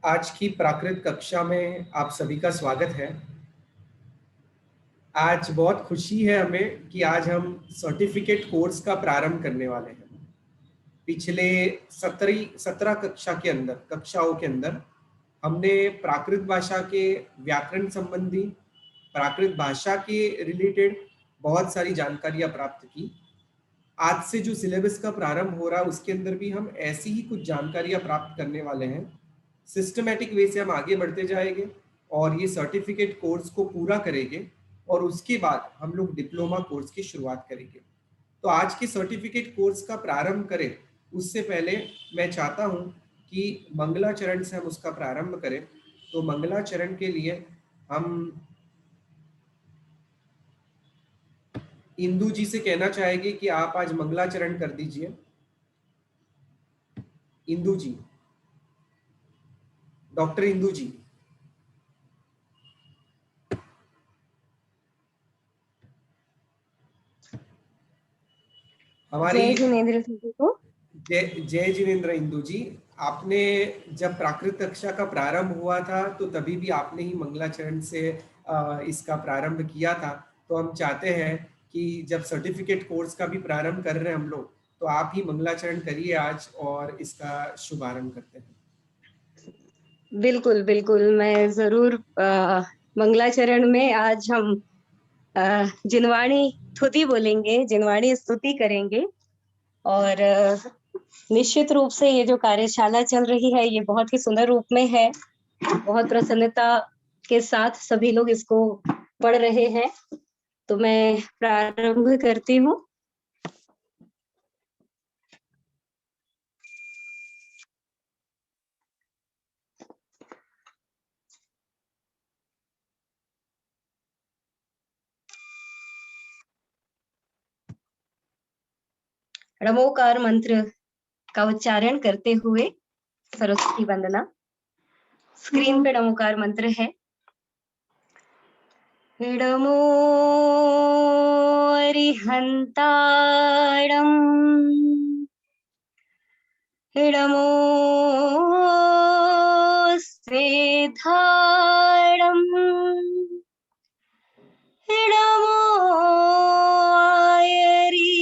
आज की प्राकृत कक्षा में आप सभी का स्वागत है। आज बहुत खुशी है हमें कि आज हम सर्टिफिकेट कोर्स का प्रारंभ करने वाले हैं। पिछले 17 कक्षाओं के अंदर हमने प्राकृत भाषा के व्याकरण संबंधी, प्राकृत भाषा के रिलेटेड बहुत सारी जानकारियां प्राप्त की। आज से जो सिलेबस का प्रारंभ हो रहा है उसके अंदर भी हम ऐसी ही कुछ जानकारियां प्राप्त करने वाले हैं। सिस्टमैटिक वे से हम आगे बढ़ते जाएंगे और ये सर्टिफिकेट कोर्स को पूरा करेंगे और उसके बाद हम लोग डिप्लोमा कोर्स की शुरुआत करेंगे। तो आज के सर्टिफिकेट कोर्स का प्रारंभ करें उससे पहले मैं चाहता हूं कि मंगलाचरण से हम उसका प्रारंभ करें। तो मंगलाचरण के लिए हम इंदु जी से कहना चाहेंगे कि आप आज मंगलाचरण कर दीजिए। इंदु जी, डॉक्टर इंदु जी। हमारी जय जिनेंद्र जी को। जय जिनेंद्र। इंदु जी, आपने जब प्राकृत कक्षा का प्रारंभ हुआ था तो तभी भी आपने ही मंगलाचरण से इसका प्रारंभ किया था। तो हम चाहते हैं कि जब सर्टिफिकेट कोर्स का भी प्रारंभ कर रहे हैं हम लोग, तो आप ही मंगलाचरण करिए आज और इसका शुभारंभ करते हैं। बिल्कुल बिल्कुल, मैं जरूर मंगलाचरण में आज हम जिनवाणी स्तुति बोलेंगे, जिनवाणी स्तुति करेंगे। और निश्चित रूप से ये जो कार्यशाला चल रही है ये बहुत ही सुंदर रूप में है। बहुत प्रसन्नता के साथ सभी लोग इसको पढ़ रहे हैं। तो मैं प्रारंभ करती हूँ। णमोकार मंत्र का उच्चारण करते हुए सरस्वती वंदना। स्क्रीन पे णमोकार मंत्र है। इडमो अरिहंताणम्, इडमो स्वेधाणम्, इडमो आयरीयाणम्,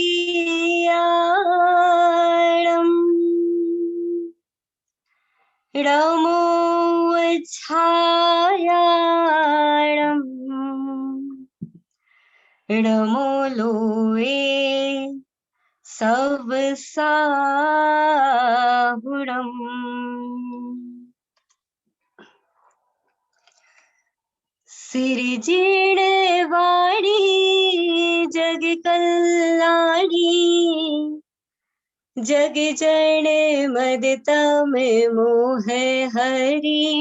इडमो छायाणम्, इडमो लोए सब साहुणम्। सिरजिण वाणी जग कल्याणी, जग जन मदतम मोह हरि,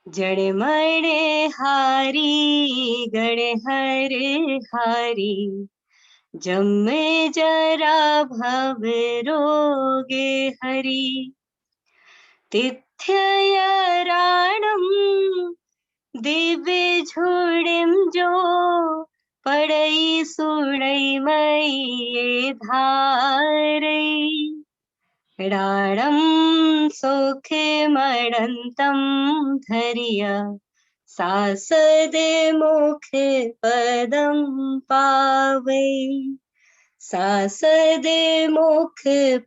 जड़ मण हारी गण हर हारी, जम जरा भव रोगे हरि, तिथ्यराणम दिव्य झुड़िम जो, पढ़ई सुनई मई धारई, राणम सुख मणंतम धरिया, सासद मुख पदम पावे, सासद मुख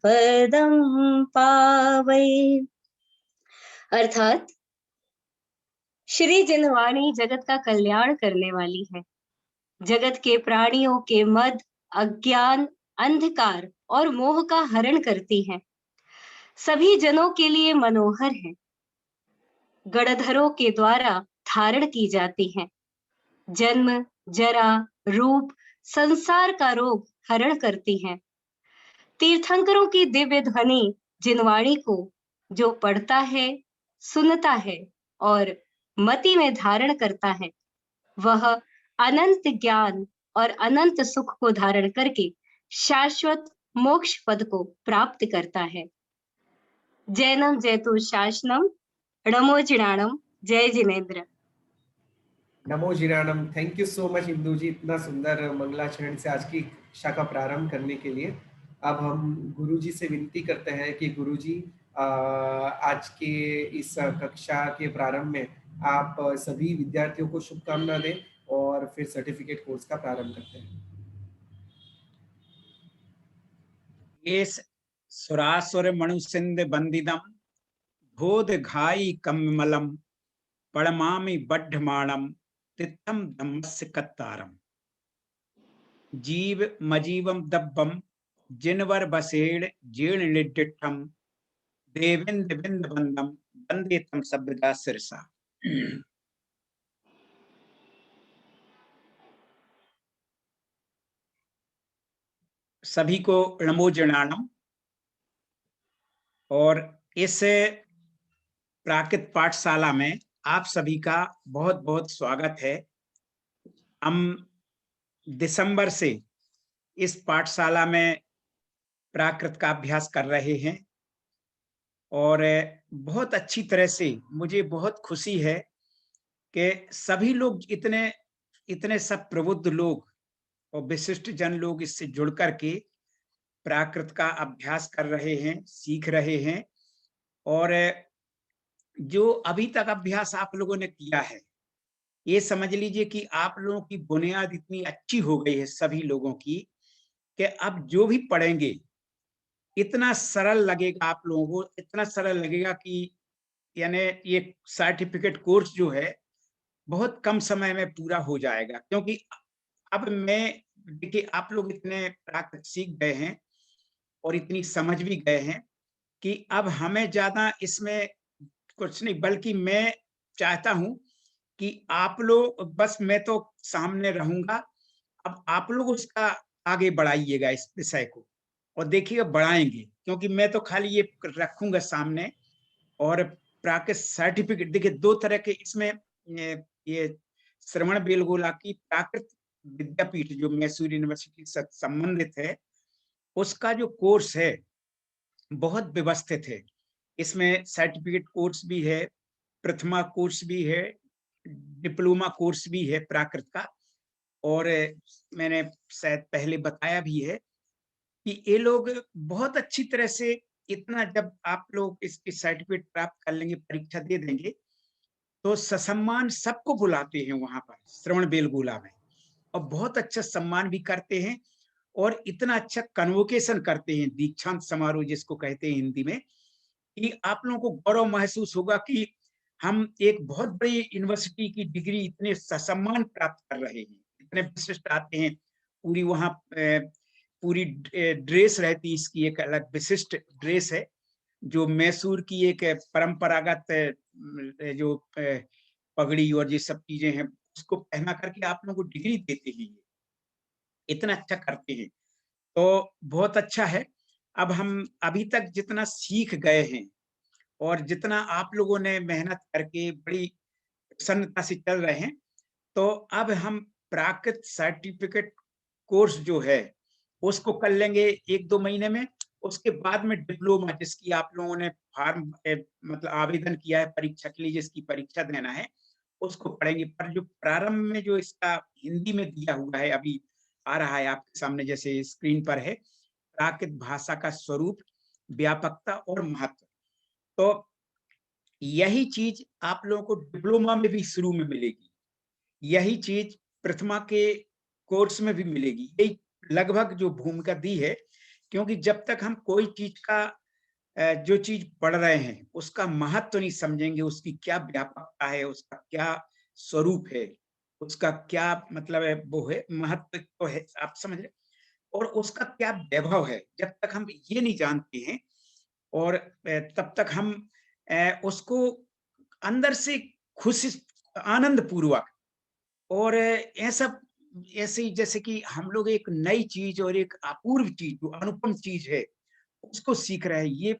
पदम पावे। अर्थात श्री जिनवाणी जगत का कल्याण करने वाली है। जगत के प्राणियों के मद, अज्ञान, अंधकार और मोह का हरण करती है। सभी जनों के लिए मनोहर है। गणधरों के द्वारा धारण की जाती है। जन्म, जरा, रूप, संसार का रोग हरण करती है। तीर्थंकरों की दिव्य ध्वनि जिनवाणी को जो पढ़ता है, सुनता है और मति में धारण करता है, वह अनंत ज्ञान और अनंत सुख को धारण करके शाश्वत मोक्ष पद को प्राप्त करता है। जैनम जयतु शासनम, नमो जिनाणम। जय जिनेंद्र। नमो जिनाणम। Thank you so much Indu ji, इतना सुंदर मंगलाचरण से आज की कक्षा का प्रारंभ करने के लिए। अब हम गुरु जी से विनती करते हैं कि गुरु जी आज के इस कक्षा के प्रारंभ में आप सभी विद्यार्थियों को शुभकामना दें और फिर सर्टिफिकेट कोर्स का प्रारंभ करते हैं। ये सुरासुर मणुसिंध बंदिदम बोध घाई कमलम पड़मामि बड्ढमाणम तित्थम धम्मस्य कत्तारम जीव मजीवम दब्बम जिनवर बसेड़ जीर्ण निड्डिठम देविंद बिंद बंदम बंदे तम सभ्यता सिरसा। सभी को नमो जनानम। और इस प्राकृत पाठशाला में आप सभी का बहुत बहुत स्वागत है। हम दिसंबर से इस पाठशाला में प्राकृत का अभ्यास कर रहे हैं और बहुत अच्छी तरह से मुझे बहुत खुशी है कि सभी लोग इतने सब प्रबुद्ध लोग और विशिष्ट जन लोग इससे जुड़ करके प्राकृत का अभ्यास कर रहे हैं, सीख रहे हैं। और जो अभी तक अभ्यास आप लोगों ने किया है, ये समझ लीजिए कि आप लोगों की बुनियाद इतनी अच्छी हो गई है सभी लोगों की कि अब जो भी पढ़ेंगे इतना सरल लगेगा आप लोगों को, इतना सरल लगेगा कि यानी ये सर्टिफिकेट कोर्स जो है बहुत कम समय में पूरा हो जाएगा। क्योंकि अब मैं देखिए आप लोग इतने प्राकृत सीख गए हैं और इतनी समझ भी गए हैं कि अब हमें ज्यादा इसमें कुछ नहीं, बल्कि मैं चाहता हूं कि आप लोग बस, मैं तो सामने रहूंगा, अब आप लोग उसका आगे बढ़ाइएगा इस विषय को और देखिएगा बढ़ाएंगे। क्योंकि मैं तो खाली ये रखूंगा सामने। और प्राकृत सर्टिफिकेट देखिए दो तरह के इसमें, ये श्रवण बेलगोला की प्राकृत विद्यापीठ जो मैसूर यूनिवर्सिटी से संबंधित है, उसका जो कोर्स है बहुत व्यवस्थित है। इसमें सर्टिफिकेट कोर्स भी है, प्रथमा कोर्स भी है, डिप्लोमा कोर्स भी है प्राकृत का। और मैंने शायद पहले बताया भी है कि ये लोग बहुत अच्छी तरह से, इतना जब आप लोग इसकी सर्टिफिकेट प्राप्त कर लेंगे, परीक्षा दे देंगे, तो ससम्मान सबको बुलाते हैं वहां पर श्रवण बेलगोला में, और बहुत अच्छा सम्मान भी करते हैं और इतना अच्छा कन्वोकेशन करते हैं, दीक्षांत समारोह जिसको कहते हैं हिंदी में, कि आप लोगों को गौरव महसूस होगा कि हम एक बहुत बड़ी यूनिवर्सिटी की डिग्री इतने ससम्मान प्राप्त कर रहे हैं। इतने विशिष्ट आते हैं, पूरी वहाँ पूरी ड्रेस रहती है, इसकी एक अलग विशिष्ट ड्रेस है जो मैसूर की एक परंपरागत जो पगड़ी और ये सब चीजें हैं, उसको पहना करके आप लोगों को डिग्री देते हैं। इतना अच्छा करते हैं तो बहुत अच्छा है। अब हम अभी तक जितना सीख गए हैं और जितना आप लोगों ने मेहनत करके बड़ी प्रसन्नता से चल रहे हैं, तो अब हम प्राकृत सर्टिफिकेट कोर्स जो है उसको कर लेंगे 1-2 महीने में। उसके बाद में डिप्लोमा, जिसकी आप लोगों ने फॉर्म मतलब आवेदन किया है परीक्षा के लिए, जिसकी परीक्षा देना है, उसको पढ़ेंगे। पर जो प्रारंभ में जो इसका हिंदी में दिया हुआ है, अभी आ रहा है आपके सामने जैसे स्क्रीन पर है, प्राकृत भाषा का स्वरूप, व्यापकता और महत्व, तो यही चीज आप लोगों को डिप्लोमा में भी शुरू में मिलेगी, यही चीज प्रथमा के कोर्स में भी मिलेगी। यही लगभग जो भूमिका दी है। क्योंकि जब तक हम कोई चीज का जो चीज पढ़ रहे हैं उसका महत्व तो नहीं समझेंगे, उसकी क्या व्यापकता है, उसका क्या स्वरूप है, उसका क्या मतलब है, वो है महत्व तो है, आप समझ रहे, और उसका क्या वैभव है, जब तक हम ये नहीं जानते हैं और तब तक हम उसको अंदर से खुशी, आनंद पूर्वक, और ऐसा ऐसे ही जैसे कि हम लोग एक नई चीज और एक अपूर्व चीज, जो अनुपम चीज है, उसको सीख रहे हैं। ये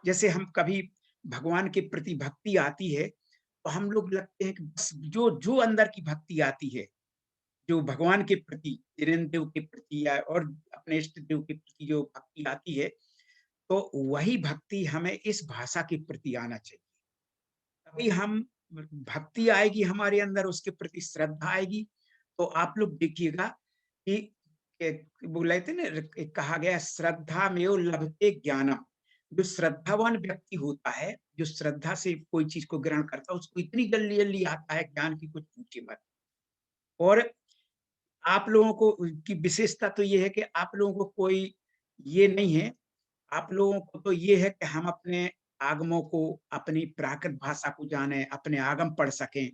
जैसे हम कभी भगवान के प्रति भक्ति आती है तो हम लोग लगते हैं कि बस जो जो अंदर की भक्ति आती है, जो भगवान के प्रति, वीरेंद्र देव के प्रति या और अपने इष्ट देव के प्रति जो भक्ति आती है, तो वही भक्ति हमें इस भाषा के प्रति आना चाहिए। तभी हम भक्ति आएगी हमारे अंदर, उसके प्रति श्रद्धा आएगी। तो आप लोग देखिएगा कि बोले थे ना, कहा गया श्रद्धा में लभते ज्ञानम, जो श्रद्धावान व्यक्ति होता है, जो श्रद्धा से कोई चीज को ग्रहण करता है, उसको इतनी जल्दी जल्दी आता है ज्ञान की कुछ पूछे मत। और आप लोगों को की विशेषता तो ये है कि आप लोगों को कोई ये नहीं है, आप लोगों को तो ये है कि हम अपने आगमों को, अपनी प्राकृत भाषा को जाने, अपने आगम पढ़ सकें,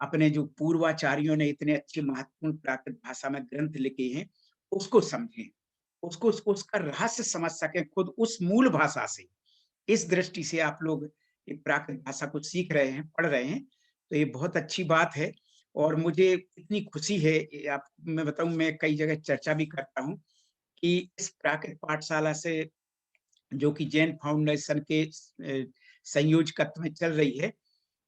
अपने जो पूर्वाचार्यों ने इतने अच्छे महत्वपूर्ण प्राकृत भाषा में ग्रंथ लिखे हैं, उसको समझें, उसको उसका रहस्य समझ सकें खुद उस मूल भाषा से। इस दृष्टि से आप लोग ये प्राकृत भाषा को सीख रहे हैं, पढ़ रहे हैं, तो ये बहुत अच्छी बात है। और मुझे इतनी खुशी है, आप मैं बताऊं, मैं कई जगह चर्चा भी करता हूँ कि इस प्राकृत पाठशाला से, जो कि जैन फाउंडेशन के संयोजकत्व में चल रही है,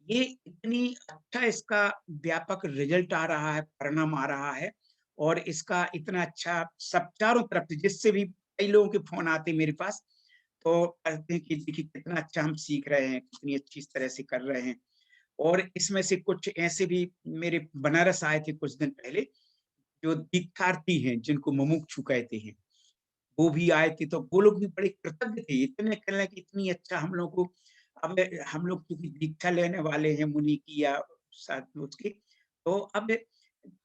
ये इतनी अच्छा इसका व्यापक रिजल्ट आ रहा है, परिणाम आ रहा है, और इसका इतना अच्छा सब चारों तरफ से, जिससे भी कई लोगों के फोन आते हैं मेरे पास, तो कहते हैं कि देखिए कितना अच्छा हम सीख रहे हैं, कितनी अच्छी इस तरह से कर रहे हैं। और इसमें से कुछ ऐसे भी मेरे बनारस आए थे कुछ दिन पहले, जो दीक्षार्थी हैं, जिनको मुमुक्षु कहते हैं, वो भी आए थे, तो वो लोग भी बड़े कृतज्ञ थे, इतने कहने कि इतनी अच्छा हम लोग को। अब हम लोग क्योंकि दीक्षा लेने वाले हैं मुनि की या साथ उसकी, तो अब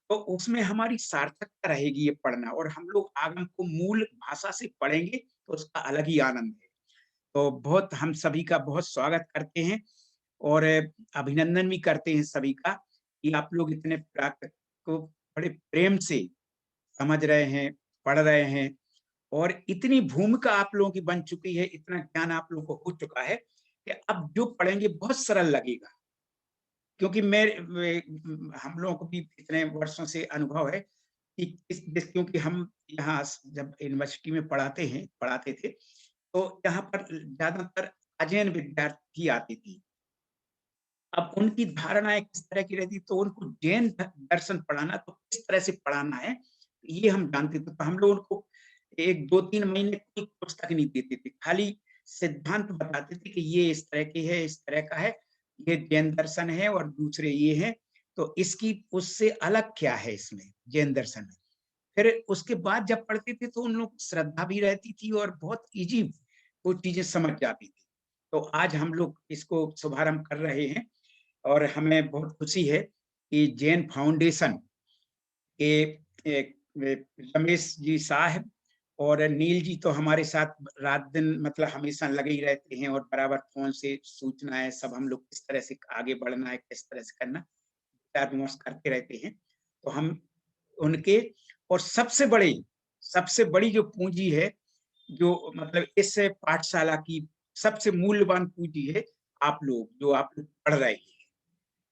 तो उसमें हमारी सार्थकता रहेगी ये पढ़ना, और हम लोग आगम को मूल भाषा से पढ़ेंगे तो उसका अलग ही आनंद है। तो बहुत हम सभी का बहुत स्वागत करते हैं, और अभिनंदन भी करते हैं सभी का कि आप लोग इतने प्राकृत को बड़े प्रेम से समझ रहे हैं, पढ़ रहे हैं, और इतनी भूमिका आप लोगों की बन चुकी है, इतना ज्ञान आप लोगों को हो चुका है कि अब जो पढ़ेंगे बहुत सरल लगेगा। क्योंकि हम लोगों को भी इतने वर्षों से अनुभव है कि क्योंकि हम यहाँ जब यूनिवर्सिटी में पढ़ाते थे, तो यहाँ पर ज्यादातर अजैन विद्यार्थी आती थी। अब उनकी धारणाएं किस तरह की रहती, तो उनको जैन दर्शन पढ़ाना तो किस तरह से पढ़ाना है ये हम जानते थे। तो हम लोग उनको 1-2-3 महीने कोई पुस्तक नहीं देते थे, खाली सिद्धांत बताते थे कि ये इस तरह की है, इस तरह का है, ये जैन दर्शन है, और दूसरे ये है, तो इसकी उससे अलग क्या है इसमें जैन दर्शन में। फिर उसके बाद जब पढ़ते थे तो उन लोग को श्रद्धा भी रहती थी और बहुत इजी वो चीजें समझ जाती थी। तो आज हम लोग इसको शुभारंभ कर रहे हैं, और हमें बहुत खुशी है कि जैन फाउंडेशन के रमेश जी साहब और नील जी तो हमारे साथ रात दिन मतलब हमेशा लगे ही रहते हैं, और बराबर फोन से सूचनाएं सब हम लोग किस तरह से आगे बढ़ना है, किस तरह से करना, विचार विमर्श करते रहते हैं। तो हम उनके, और सबसे बड़ी जो पूंजी है, जो मतलब इस पाठशाला की सबसे मूल्यवान पूंजी है, आप लोग जो आप लोग पढ़ रहे हैं,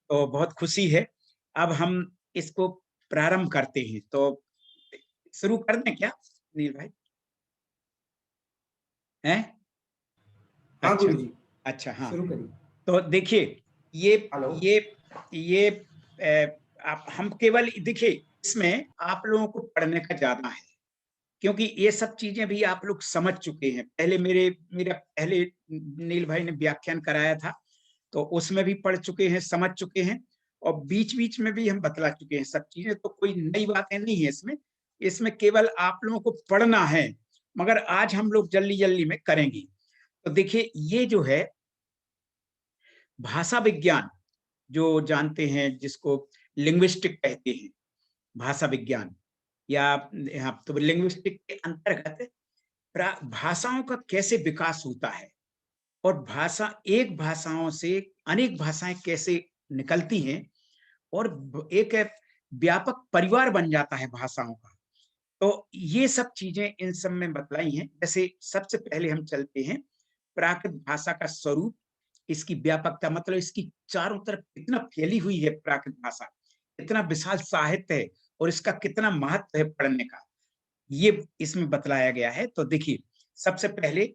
तो बहुत खुशी है। अब हम इसको प्रारंभ करते हैं, तो शुरू कर दें क्या नील भाई? हैं? हाँ अच्छा, गुरु जी, अच्छा, हाँ। शुरू करिए। तो देखिए, ये हेलो। ये ये आप हम केवल देखिए, इसमें आप लोगों को पढ़ने का ज्यादा है, क्योंकि ये सब चीजें भी आप लोग समझ चुके हैं। पहले मेरा पहले नील भाई ने व्याख्यान कराया था, तो उसमें भी पढ़ चुके हैं, समझ चुके हैं, और बीच बीच में भी हम बतला चुके हैं सब चीजें, तो कोई नई बातें नहीं है इसमें। इसमें केवल आप लोगों को पढ़ना है, मगर आज हम लोग जल्दी जल्दी में करेंगे। तो देखिए, ये जो है भाषा विज्ञान, जो जानते हैं जिसको लिंग्विस्टिक कहते हैं, भाषा विज्ञान, या यहाँ तो लिंग्विस्टिक के अंतर्गत भाषाओं का कैसे विकास होता है, और एक भाषाओं से अनेक भाषाएं कैसे निकलती हैं, और एक व्यापक परिवार बन जाता है भाषाओं का। तो ये सब चीजें इन सब में बतलाई हैं। जैसे सबसे पहले हम चलते हैं प्राकृत भाषा का स्वरूप, इसकी व्यापकता, मतलब इसकी चारों तरफ कितना फैली हुई है प्राकृत भाषा, कितना विशाल साहित्य है, और इसका कितना महत्व है पढ़ने का, ये इसमें बतलाया गया है। तो देखिए, सबसे पहले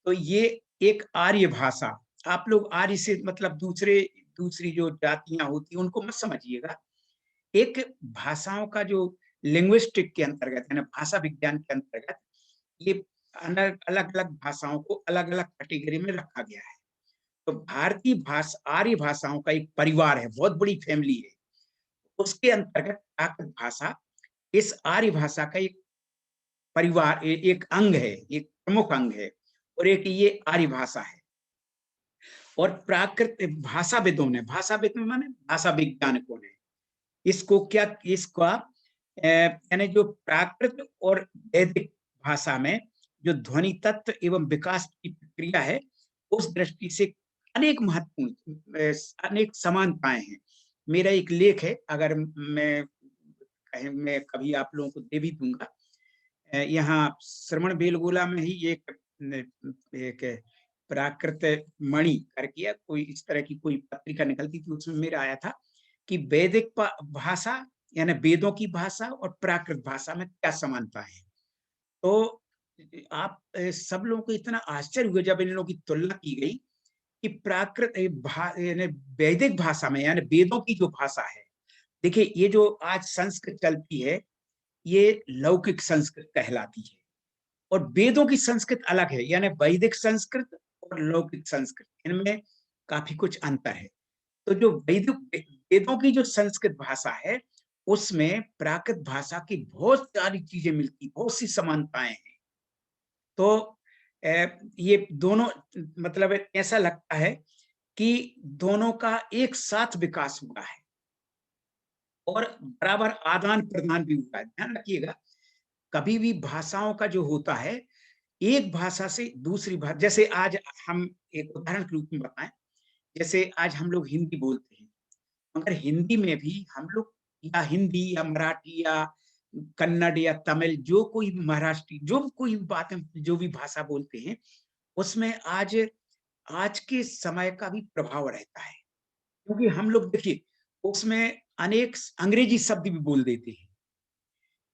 तो ये एक आर्य भाषा, आप लोग आर्य से मतलब दूसरी जो जातियां होती हैं उनको मत समझिएगा। एक भाषाओं का जो लिंग्विस्टिक के अंतर्गत है ना, भाषा विज्ञान के अंतर्गत, ये अलग अलग भाषाओं को अलग अलग कैटेगरी में रखा गया है। तो भारतीय भाषा आर्य भाषाओं का एक परिवार है, बहुत बड़ी फैमिली है। उसके अंतर्गत प्राकृत भाषा इस आर्य भाषा का एक परिवार, एक अंग है, एक प्रमुख अंग है। और एक ये आर्य भाषा है। और प्राकृत भाषाविदों ने, भाषाविद माने भाषा वैज्ञानिकों ने इसको क्या, इसका यानी जो प्राकृत और वैदिक भाषा में जो ध्वनि तत्व एवं विकास की प्रक्रिया है, उस दृष्टि से अनेक महत्वपूर्ण अनेक समानताएं हैं। मेरा एक लेख है, अगर मैं कभी आप लोगों को दे भी दूंगा। यहाँ श्रवण बेलगोला में ही एक प्राकृत मणि करके कोई इस तरह की कोई पत्रिका निकलती थी, उसमें मेरा आया था कि वैदिक भाषा यानी वेदों की भाषा और प्राकृत भाषा में क्या समानता है। तो आप सब लोगों को इतना आश्चर्य हुआ जब इन लोगों की तुलना की गई कि प्राकृत यानी वैदिक भाषा में यानी वेदों की जो भाषा है, देखिए ये जो आज संस्कृत चलती है ये लौकिक संस्कृत कहलाती है, और वेदों की संस्कृत अलग है, यानी वैदिक संस्कृत और लौकिक संस्कृत, इनमें काफी कुछ अंतर है। तो जो वैदिक वेदों की जो संस्कृत भाषा है उसमें प्राकृत भाषा की बहुत सारी चीजें मिलती, बहुत सी समानताएं हैं। तो ये दोनों मतलब ऐसा लगता है कि दोनों का एक साथ विकास हुआ है और बराबर आदान प्रदान भी हुआ है। ध्यान रखिएगा, कभी भी भाषाओं का जो होता है, एक भाषा से दूसरी भाषा, जैसे आज हम एक उदाहरण के रूप में बताएं, जैसे आज हम लोग हिंदी बोलते हैं, मगर हिंदी में भी हम लोग या हिंदी या मराठी या कन्नड़ या तमिल, जो कोई महाराष्ट्री, जो कोई बात जो भी भाषा बोलते हैं, उसमें आज आज के समय का भी प्रभाव रहता है। क्योंकि हम लोग देखिए उसमें अनेक अंग्रेजी शब्द भी बोल देते हैं,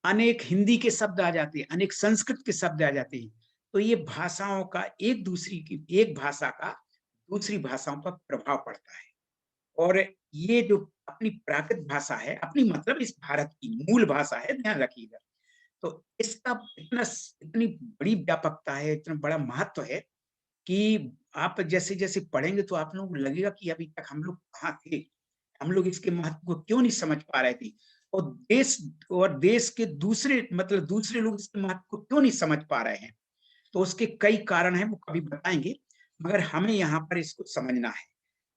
अनेक हिंदी के शब्द आ जाते हैं, अनेक संस्कृत के शब्द आ जाते हैं। तो ये भाषाओं का एक भाषा का दूसरी भाषाओं पर प्रभाव पड़ता है। और ये जो अपनी प्राकृत भाषा है, अपनी मतलब इस भारत की मूल भाषा है, ध्यान रखिएगा, तो इसका इतनी बड़ी व्यापकता है, इतना बड़ा महत्व है कि आप जैसे जैसे पढ़ेंगे तो आप लोगों को लगेगा कि अभी तक हम लोग कहाँ थे, हम लोग इसके महत्व को क्यों नहीं समझ पा रहे थे, और देश के दूसरे मतलब दूसरे लोग इसके महत्व को क्यों नहीं समझ पा रहे हैं। तो उसके कई कारण हैं, वो कभी बताएंगे, मगर हमें यहाँ पर इसको समझना है।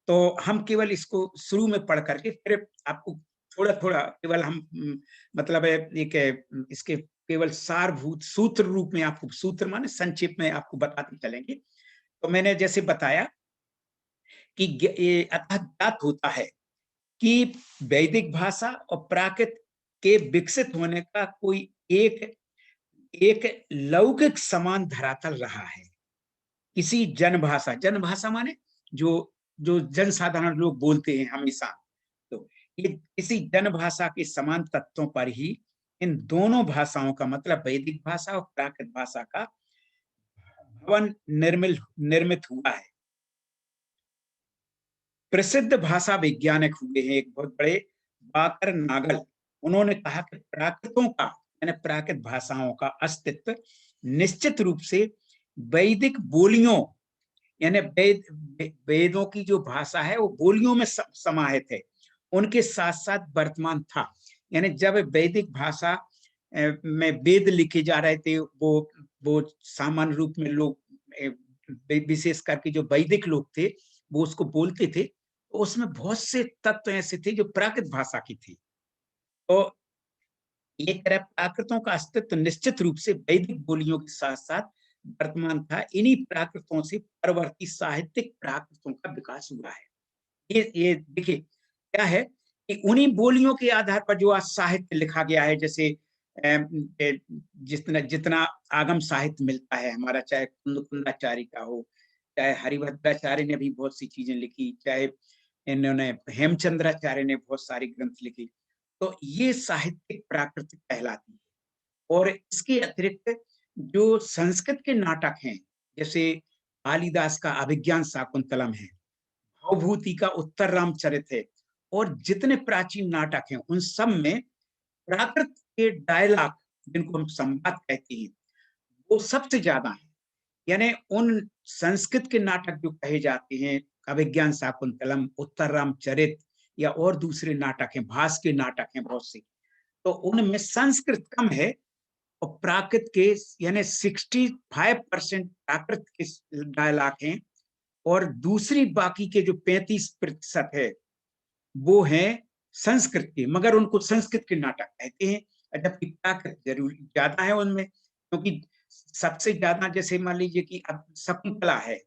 तो हम केवल इसको शुरू में पढ़ करके फिर आपको थोड़ा थोड़ा केवल हम मतलब एक इसके केवल सारभूत सूत्र रूप में आपको, सूत्र माने संक्षेप में आपको बताते चलेंगे। तो मैंने जैसे बताया कि ये अतः ज्ञात होता है कि वैदिक भाषा और प्राकृत के विकसित होने का कोई एक लौकिक समान धरातल रहा है। इसी जनभाषा माने जो जो जनसाधारण लोग बोलते हैं हमेशा, तो ये इसी जनभाषा के समान तत्वों पर ही इन दोनों भाषाओं का मतलब वैदिक भाषा और प्राकृत भाषा का भवन निर्मित हुआ है। प्रसिद्ध भाषा वैज्ञानिक हुए हैं एक बहुत बड़े बाकर नागल, उन्होंने कहा कि प्राकृतों का यानी प्राकृत भाषाओं का अस्तित्व निश्चित रूप से वैदिक बोलियों यानी वेदों की जो भाषा है वो बोलियों में समाहित है, उनके साथ साथ वर्तमान था। यानी जब वैदिक भाषा में वेद लिखे जा रहे थे, वो सामान्य रूप में लोग विशेष करके जो वैदिक लोग थे वो उसको बोलते थे, तो उसमें बहुत से तत्व ऐसे थे जो प्राकृत भाषा की थी। तो एक तरह प्राकृतों का अस्तित्व निश्चित रूप से वैदिक बोलियों के साथ साथ वर्तमान था। इन्हीं प्राकृतों से परवर्ती साहित्यिक प्राकृतों का विकास हुआ है। ये देखिए क्या है कि उन्हीं बोलियों के आधार पर जो आज साहित्य लिखा गया है, जैसे जितना आगम साहित्य मिलता है हमारा, चाहे कुंदाचार्य का हो, चाहे हरिभद्राचार्य ने भी बहुत सी चीजें लिखी, चाहे इन्होंने हेमचंद्राचार्य ने बहुत सारी ग्रंथ लिखी, तो ये साहित्यिक प्राकृतिक कहलाती है। और इसके अतिरिक्त जो संस्कृत के नाटक हैं, जैसे कालिदास का अभिज्ञान शाकुंतलम है, भवभूति का उत्तर रामचरित है, और जितने प्राचीन नाटक हैं उन सब में प्राकृत के डायलॉग, जिनको हम संवाद कहते हैं, वो सबसे ज्यादा है। यानी उन संस्कृत के नाटक जो कहे जाते हैं, अभिज्ञान शाकुंतलम, उत्तर रामचरित या और दूसरे नाटक हैं, भास के नाटक हैं बहुत से, तो उनमें संस्कृत कम है और प्राकृत के यानी 65% प्राकृत के डायलॉग हैं, और दूसरी बाकी के जो 35% है वो है संस्कृत के, मगर उनको संस्कृत के नाटक कहते हैं, जबकि प्राकृत जरूर ज्यादा है उनमें, क्योंकि सबसे ज्यादा जैसे मान लीजिए कि अब शकुंतला है,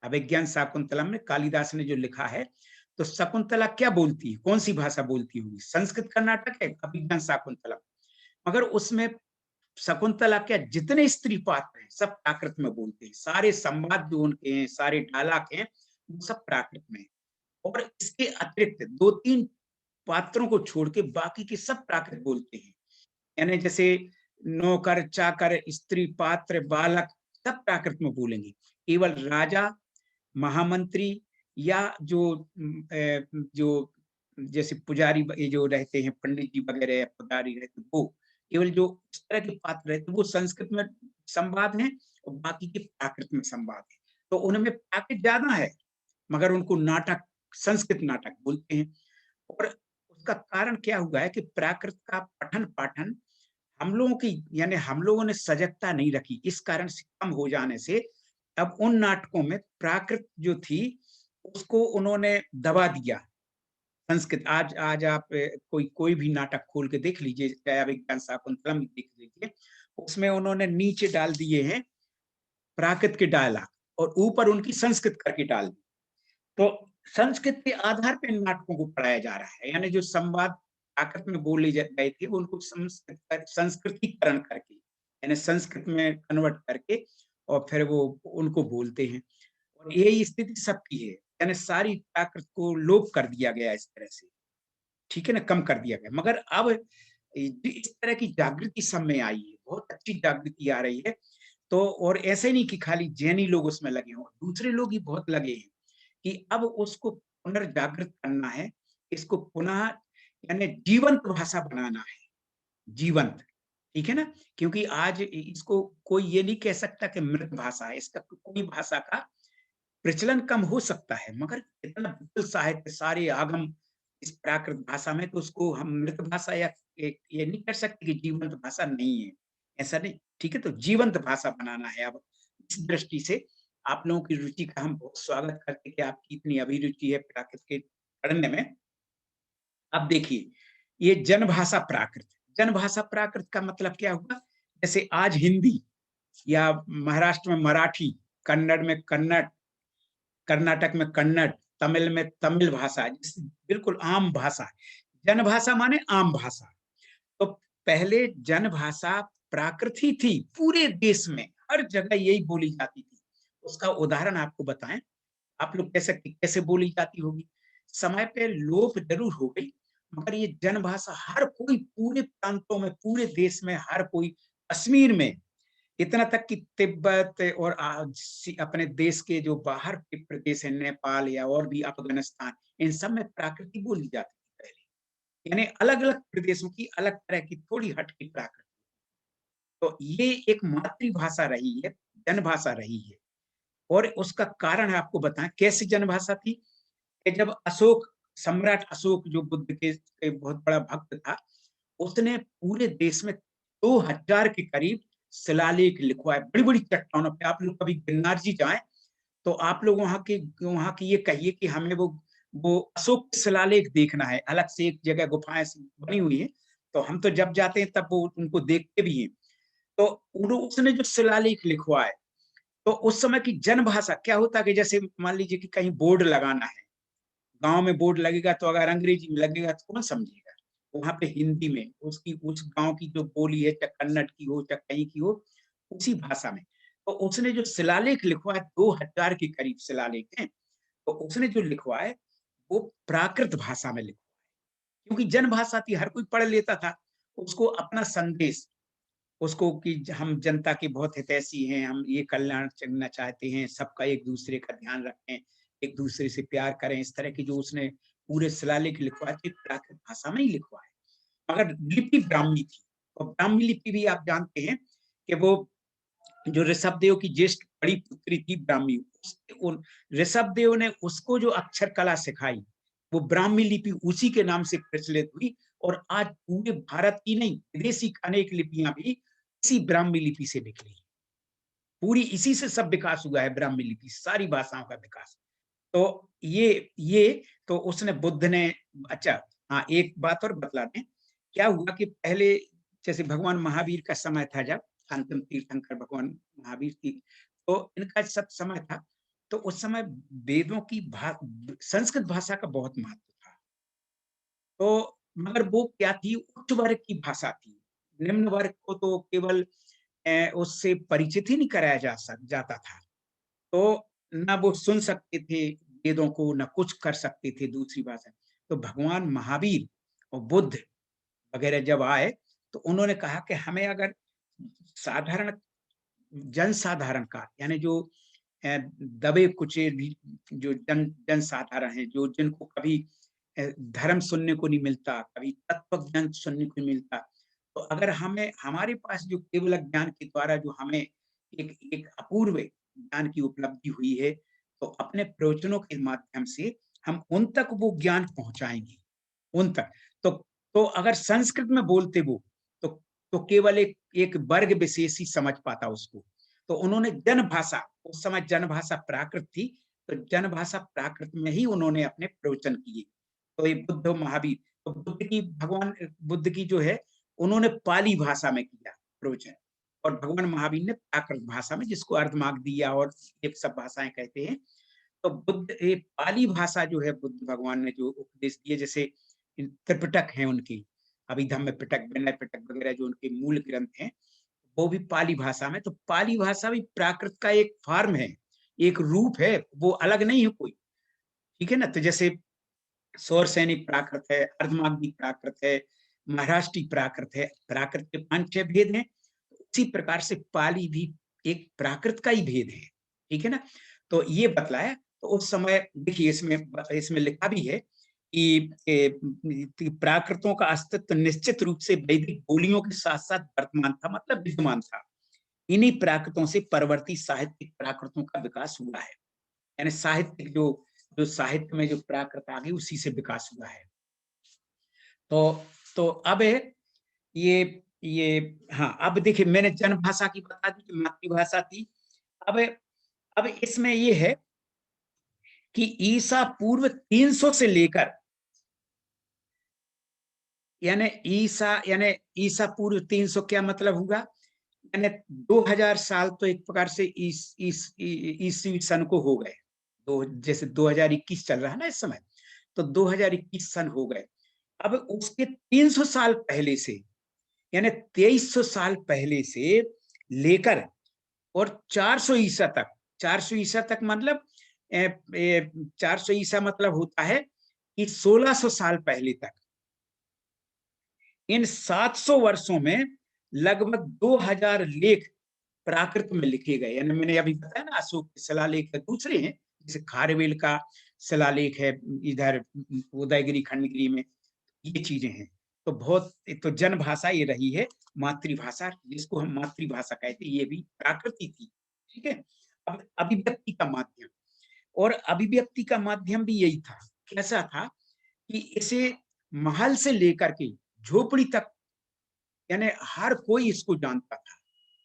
अभिज्ञान शाकुंतलम में कालिदास ने जो लिखा है, तो शकुंतला क्या बोलती है, कौन सी भाषा बोलती होगी? संस्कृत का नाटक है अभिज्ञान शाकुंतलम, मगर उसमें शकुंतला क्या जितने स्त्री पात्र हैं सब प्राकृत में बोलते हैं, सारे संवाद जो उनके हैं, सारे डायलॉग हैं, वो सब प्राकृत में। और इसके अतिरिक्त 2-3 पात्रों को छोड़ के बाकी के सब प्राकृत बोलते हैं, यानी जैसे नौकर, चाकर, स्त्री पात्र, बालक सब प्राकृत में बोलेंगे। केवल राजा, महामंत्री या जो जैसे पुजारी ये जो रहते हैं, पंडित जी वगैरह या पुजारी रहते, वो केवल जो इस तरह के पात्र रहते वो संस्कृत में संवाद हैं और बाकी के प्राकृत में संवाद है। तो उनमें प्राकृत ज्यादा है, मगर उनको नाटक, संस्कृत नाटक बोलते हैं। और उसका कारण क्या हुआ है कि प्राकृत का पठन पाठन हम लोगों की, यानी हम लोगों ने सजगता नहीं रखी, इस कारण से कम हो जाने से अब उन नाटकों में प्राकृत जो थी उसको उन्होंने दबा दिया। संस्कृत आज आप कोई भी नाटक खोल के देख लीजिए, चाहे अभिज्ञान शाकुंतलम देख लीजिए, उसमें उन्होंने नीचे डाल दिए हैं प्राकृत के डायलॉग और ऊपर उनकी संस्कृत करके डाल दी। तो संस्कृत के आधार पर नाटकों को पढ़ाया जा रहा है, यानी जो संवाद प्राकृत में बोले गए थे उनको संस्कृतीकरण करके, यानी संस्कृत में कन्वर्ट करके और फिर वो उनको बोलते हैं। और यही स्थिति सबकी है, यानी सारी प्राकृत को लोप कर दिया गया इस तरह से, ठीक है ना, कम कर दिया गया। मगर अब इस तरह की जागृति सब में आई है, बहुत अच्छी जागृति आ रही है। तो और ऐसे नहीं कि खाली जैनी लोग उसमें लगे हों, दूसरे लोग ही बहुत लगे हैं कि अब उसको पुनर्जागृत करना है, इसको पुनः यानी जीवंत भाषा बनाना है, जीवंत, ठीक है ना, क्योंकि आज इसको कोई ये नहीं कह सकता कि मृत भाषा है, इसका कोई भाषा का प्रचलन कम हो सकता है, मगर इतना विपुल साहित्य, सारे आगम इस प्राकृत भाषा में, तो उसको हम मृत भाषा या ये नहीं कर सकते कि जीवंत भाषा नहीं है, ऐसा नहीं, ठीक है। तो जीवंत भाषा बनाना है। अब इस दृष्टि से आप लोगों की रुचि का हम बहुत स्वागत करते हैं कि आपकी इतनी अभिरुचि है प्राकृत के पढ़ने में। अब देखिए, ये जनभाषा प्राकृत, जनभाषा प्राकृत का मतलब क्या हुआ? जैसे आज हिंदी या महाराष्ट्र में मराठी, कन्नड़ में कन्नड़, कर्नाटक में कन्नड़, तमिल में तमिल भाषा, बिल्कुल आम भाषा। जनभाषा माने आम भाषा। तो पहले जनभाषा प्राकृत ही थी, पूरे देश में हर जगह यही बोली जाती थी। उसका उदाहरण आपको बताएं, आप लोग कह सकते कैसे बोली जाती होगी। समय पे लोप जरूर हो गई, मगर ये जनभाषा हर कोई पूरे प्रांतों में, पूरे देश में हर कोई, कश्मीर में इतना तक कि तिब्बत और अपने देश के जो बाहर के प्रदेश है, नेपाल या और भी अफगानिस्तान, इन सब में प्राकृत बोली जाती थी पहले, यानी अलग अलग प्रदेशों की अलग तरह की थोड़ी हट की प्राकृत। तो ये एक मातृभाषा रही है, जनभाषा रही है। और उसका कारण है, आपको बताएं कैसी जनभाषा थी कि जब अशोक, सम्राट अशोक जो बुद्ध के बहुत बड़ा भक्त था, उसने पूरे देश में 2000 के करीब शिलालेख लिखवाए, बड़ी बड़ी चट्टानों पे। आप लोग कभी गिरनार जी जाएं तो आप लोग वहां की ये कहिए कि हमें वो अशोक शिलालेख देखना है, अलग से एक जगह गुफाएं बनी हुई है, तो हम तो जब जाते हैं तब वो उनको देखते भी हैं। तो उसने जो शिलालेख लिखवाए, तो उस समय की जनभाषा क्या होता कि जैसे मान लीजिए कि कहीं बोर्ड लगाना है, गांव में बोर्ड लगेगा, तो अगर अंग्रेजी में लगेगा तो कौन समझेगा? वहां पे हिंदी में उसकी, उस गांव की जो बोली है, चाहे कन्नड़ की हो चाहे कहीं की हो, उसी भाषा में। तो उसने जो शिलालेख लिखवाए, 2000 के करीब शिलालेख हैं, तो उसने जो लिखवाए वो प्राकृत भाषा में लिखवाए, क्योंकि जनभाषा थी, हर कोई पढ़ लेता था। उसको अपना संदेश, उसको कि हम जनता के बहुत हितैषी हैं, हम ये कल्याण करना चाहते हैं, सबका एक दूसरे का ध्यान रखें, एक दूसरे से प्यार करें, इस तरह की जो उसने पूरे शिलालेख लिखवाए थे, प्राकृत भाषा में ही लिखवाए। मगर लिपि ब्राह्मी थी, और ब्राह्मी लिपि भी आप जानते हैं कि वो जो ऋषभदेव की ज्येष्ठ बड़ी पुत्री थी ब्राह्मी, ऋषभदेव ने उसको जो अक्षर कला सिखाई, वो ब्राह्मी लिपि उसी के नाम से प्रचलित हुई। और आज पूरे भारत की नहीं, विदेशी अनेक लिपियां भी इसी ब्राह्मी लिपि से निकली है, पूरी इसी से सब विकास हुआ है, ब्राह्मी लिपि, सारी भाषाओं का विकास। तो ये तो उसने बुद्ध ने, अच्छा हाँ एक बात और बतला दें, क्या हुआ कि पहले जैसे भगवान महावीर का समय था, जब अंतिम तीर्थंकर भगवान महावीर की, तो इनका सब समय था, तो उस समय वेदों की संस्कृत भाषा का बहुत महत्व था। तो मगर वो क्या थी, उच्च वर्ग की भाषा थी, निम्न वर्ग को तो केवल उससे परिचित ही नहीं कराया जाता था। तो ना वो सुन सकते थे वेदों को, ना कुछ कर सकते थे दूसरी भाषा। तो भगवान महावीर और बुद्ध वगैरह जब आए, तो उन्होंने कहा कि हमें अगर साधारण जनसाधारण का, यानी जो दबे कुचे जो जनसाधारण है, जो जिनको कभी धर्म सुनने को नहीं मिलता, कभी तत्व ज्ञान सुनने को नहीं मिलता, तो अगर हमें हमारे पास जो केवल ज्ञान के द्वारा जो हमें एक अपूर्व ज्ञान की उपलब्धि हुई है, तो अपने प्रवचनों के माध्यम से हम उन तक वो ज्ञान पहुंचाएंगे, उन तक। तो अगर संस्कृत में बोलते वो, तो केवल एक वर्ग विशेष ही समझ पाता उसको। तो उन्होंने जनभाषा, उस समय जनभाषा प्राकृत थी, तो जनभाषा प्राकृत में ही उन्होंने अपने प्रवचन किए। तो ये बुद्ध महावीर, तो भगवान बुद्ध की जो है, उन्होंने पाली भाषा में किया प्रवचन, और भगवान महावीर ने प्राकृत भाषा में, जिसको अर्धमार्ग दिया और ये सब भाषाएं कहते हैं। तो बुद्ध, ये पाली भाषा जो है, बुद्ध भगवान ने जो उपदेश दिए, जैसे त्रिपिटक है उनकी, अभिधम्म पिटक, विनय पिटक वगैरह जो उनके मूल ग्रंथ हैं, वो भी पाली भाषा में। तो पाली भाषा भी प्राकृत का एक फॉर्म है, एक रूप है, वो अलग नहीं है कोई, ठीक है ना। तो जैसे सौर सैनिक प्राकृत है, अर्धमागधी प्राकृत है, महाराष्ट्री प्राकृत है, प्राकृत के 5-6 भेद हैं। उसी प्रकार से पाली भी एक प्राकृत का ही भेद है, ठीक है ना। तो ये बतलाया। तो उस समय देखिए, इसमें लिखा भी है कि प्राकृतों का अस्तित्व निश्चित रूप से वैदिक बोलियों के साथ साथ वर्तमान था, मतलब विद्यमान था। इन्हीं प्राकृतों से परवर्ती साहित्यिक प्राकृतों का विकास हुआ है, यानी साहित्यिक जो साहित्य में जो प्राकृत आ गई, उसी से विकास हुआ है। तो अब ये हाँ, अब देखिए, मैंने जनभाषा की बता दी कि मातृभाषा थी। अब इसमें ये है कि ईसा पूर्व 300 से लेकर, यानी ईसा पूर्व 300 क्या मतलब हुआ, यानी 2000 साल तो एक प्रकार से ईस्वी सन को हो गए। जैसे 2021 चल रहा है ना इस समय, तो 2021 सन हो गए। अब उसके 300 साल पहले से, यानी 2300 साल पहले से लेकर और 400 ईसा तक, 400 ईसा तक मतलब 400 ईसा मतलब होता है कि 1600 साल पहले तक, इन 700 वर्षों में लगभग 2000 लेख प्राकृत में लिखे गए। यानी मैंने अभी बताया ना, अशोक के शिलालेख है, दूसरे हैं, जैसे खारवेल का शिलालेख है इधर उदयगिरी खंडगिरी में, ये चीजें हैं। तो बहुत, तो जनभाषा ये रही है, मातृभाषा जिसको हम मातृभाषा कहते हैं, ये भी प्राकृतिक थी, ठीक है। अब अभिव्यक्ति का माध्यम, और अभिव्यक्ति का माध्यम भी यही था। कैसा था कि इसे महल से लेकर के झोपड़ी तक, यानी हर कोई इसको जानता था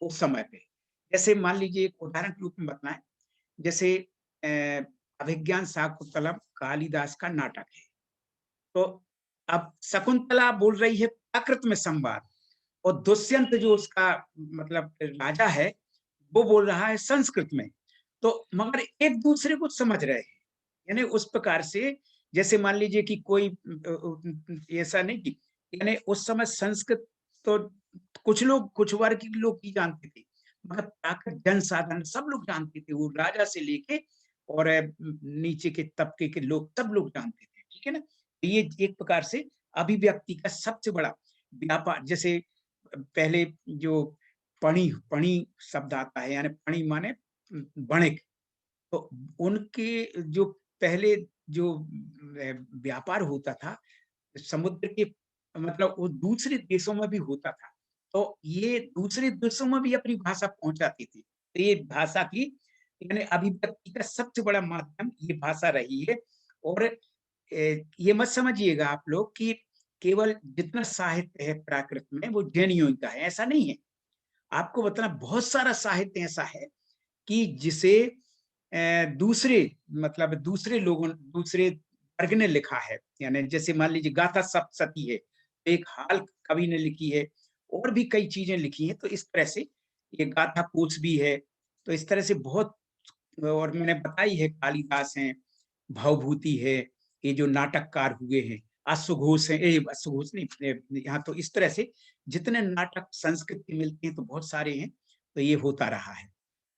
उस समय पे। जैसे मान लीजिए, एक उदाहरण के रूप में बताएं, जैसे अभिज्ञान शाकुंतलम कालिदास का नाटक है, तो अब शकुंतला बोल रही है प्राकृत में संवाद, और दुष्यंत जो उसका मतलब राजा है, वो बोल रहा है संस्कृत में। तो मगर एक दूसरे को समझ रहे हैं, यानी उस प्रकार से, जैसे मान लीजिए कि कोई ऐसा नहीं कि, यानी उस समय संस्कृत तो कुछ वर्ग के लोग ही जानते थे, मगर प्राकृत जनसाधारण सब लोग जानते थे, वो राजा से लेके और नीचे के तबके के लोग, सब लोग जानते थे, ठीक है ना। ये एक प्रकार से अभिव्यक्ति का सबसे बड़ा व्यापार। जैसे पहले जो पणी पणी शब्द आता है, यानी पणी माने वणिक, तो उनके जो पहले जो व्यापार होता था समुद्र के, मतलब वो दूसरे देशों में भी होता था, तो ये दूसरे देशों में भी अपनी भाषा पहुंचाती थी। तो ये भाषा की, यानी अभिव्यक्ति का सबसे बड़ा माध्यम ये भाषा रही है। और ये मत समझिएगा आप लोग कि केवल जितना साहित्य है प्राकृत में वो जैनियों का है, ऐसा नहीं है। आपको बताना बहुत सारा साहित्य ऐसा है कि जिसे दूसरे मतलब दूसरे लोगों दूसरे वर्ग ने लिखा है। यानी जैसे मान लीजिए गाथा सप्तशती है, एक हाल कवि ने लिखी है, और भी कई चीजें लिखी हैं। तो इस तरह से ये गाथा कोश भी है। तो इस तरह से बहुत, और मैंने बताई है कालिदास हैं, भवभूति है, ये जो नाटककार हुए हैं, अश्वघोष है, अश्वघोष नहीं, यहाँ तो इस तरह से जितने नाटक संस्कृत के मिलते हैं तो बहुत सारे हैं। तो ये होता रहा है।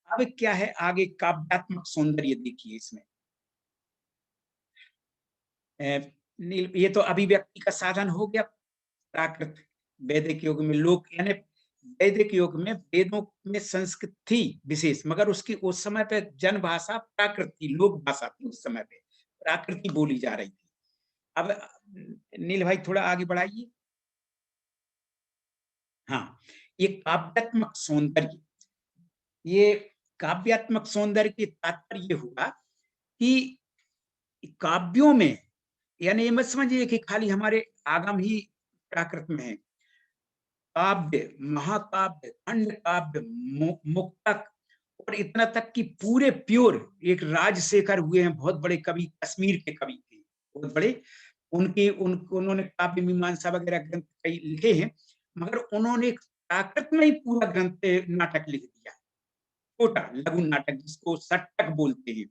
अब क्या है आगे, काव्यात्मक सौंदर्य देखिए इसमें। ये तो अभिव्यक्ति का साधन हो गया प्राकृत। वैदिक युग में लोक यानी वैदिक युग में वेदों में संस्कृत थी विशेष, मगर उसकी उस समय पे जन भाषा प्राकृत थी, लोक भाषा थी। उस समय पे प्राकृति बोली जा रही थी। अब नील भाई थोड़ा आगे बढ़ाइए। हाँ, ये काव्यात्मक सौंदर्य, ये काव्यात्मक सौंदर्य की तात्पर्य हुआ कि काव्यों में, यानी ये मत समझिए कि खाली हमारे आगम ही प्राकृत में है। काव्य, महाकाव्य, खंड काव्य, मुक्तक, और इतना तक कि पूरे प्योर एक राजशेखर हुए हैं, बहुत बड़े कवि, कश्मीर के कवि थे बहुत बड़े। उन्होंने काव्य मीमांसा वगैरह ग्रंथ कई लिखे हैं, मगर उन्होंने प्राकृत में ही पूरा ग्रंथ नाटक लिख दिया, छोटा लघु नाटक जिसको सट्टक बोलते हैं,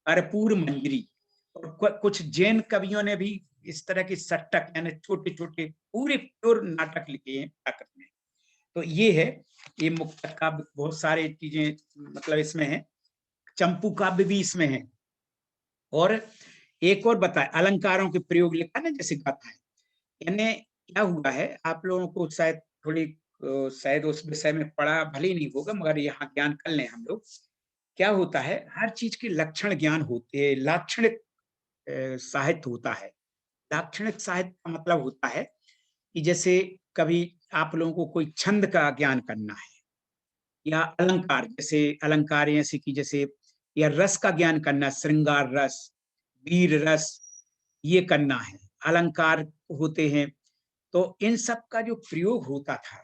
कर्पूर मंजरी। और कुछ जैन कवियों ने भी इस तरह के सट्टक यानी छोटे छोटे पूरे प्योर नाटक लिखे हैं प्राकृत में। तो ये है, ये मुक्तक काव्य, बहुत सारे चीजें मतलब इसमें है, चंपू काव्य भी इसमें है। और एक और बताए, अलंकारों के प्रयोग लिखा ना, जैसे गाथा है। यानी क्या हुआ है, आप लोगों को शायद थोड़ी शायद उस विषय में पढ़ा भले ही नहीं होगा, मगर यहाँ ज्ञान कर लें हम लोग। क्या होता है, हर चीज के लक्षण ज्ञान होते हैं, लाक्षणिक साहित्य होता है। लाक्षणिक साहित्य का मतलब होता है कि जैसे कभी आप लोगों को कोई छंद का ज्ञान करना है, या अलंकार, जैसे अलंकार ऐसे कि जैसे, या रस का ज्ञान करना, श्रृंगार रस, वीर रस, ये करना है, अलंकार होते हैं। तो इन सब का जो प्रयोग होता था,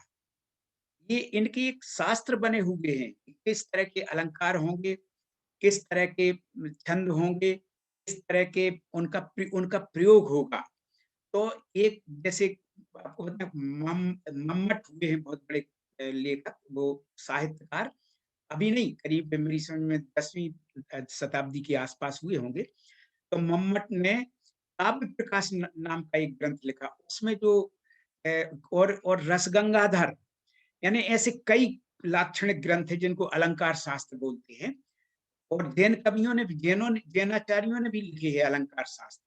ये इनके एक शास्त्र बने हुए हैं, किस तरह के अलंकार होंगे, किस तरह के छंद होंगे, किस तरह के उनका प्रयोग होगा। तो एक जैसे आपको पता है, मम्मट हुए हैं बहुत बड़े लेखक, वो साहित्यकार, अभी नहीं, करीब मेरी समझ में 10वीं शताब्दी के आसपास हुए होंगे। तो मम्मट ने काव्य प्रकाश नाम का एक ग्रंथ लिखा, उसमें जो और रसगंगाधर, यानी ऐसे कई लाक्षणिक ग्रंथ हैं जिनको अलंकार शास्त्र बोलते हैं। और जैन कवियों ने भी, जैनाचार्यों ने भी लिखे हैं अलंकार शास्त्र।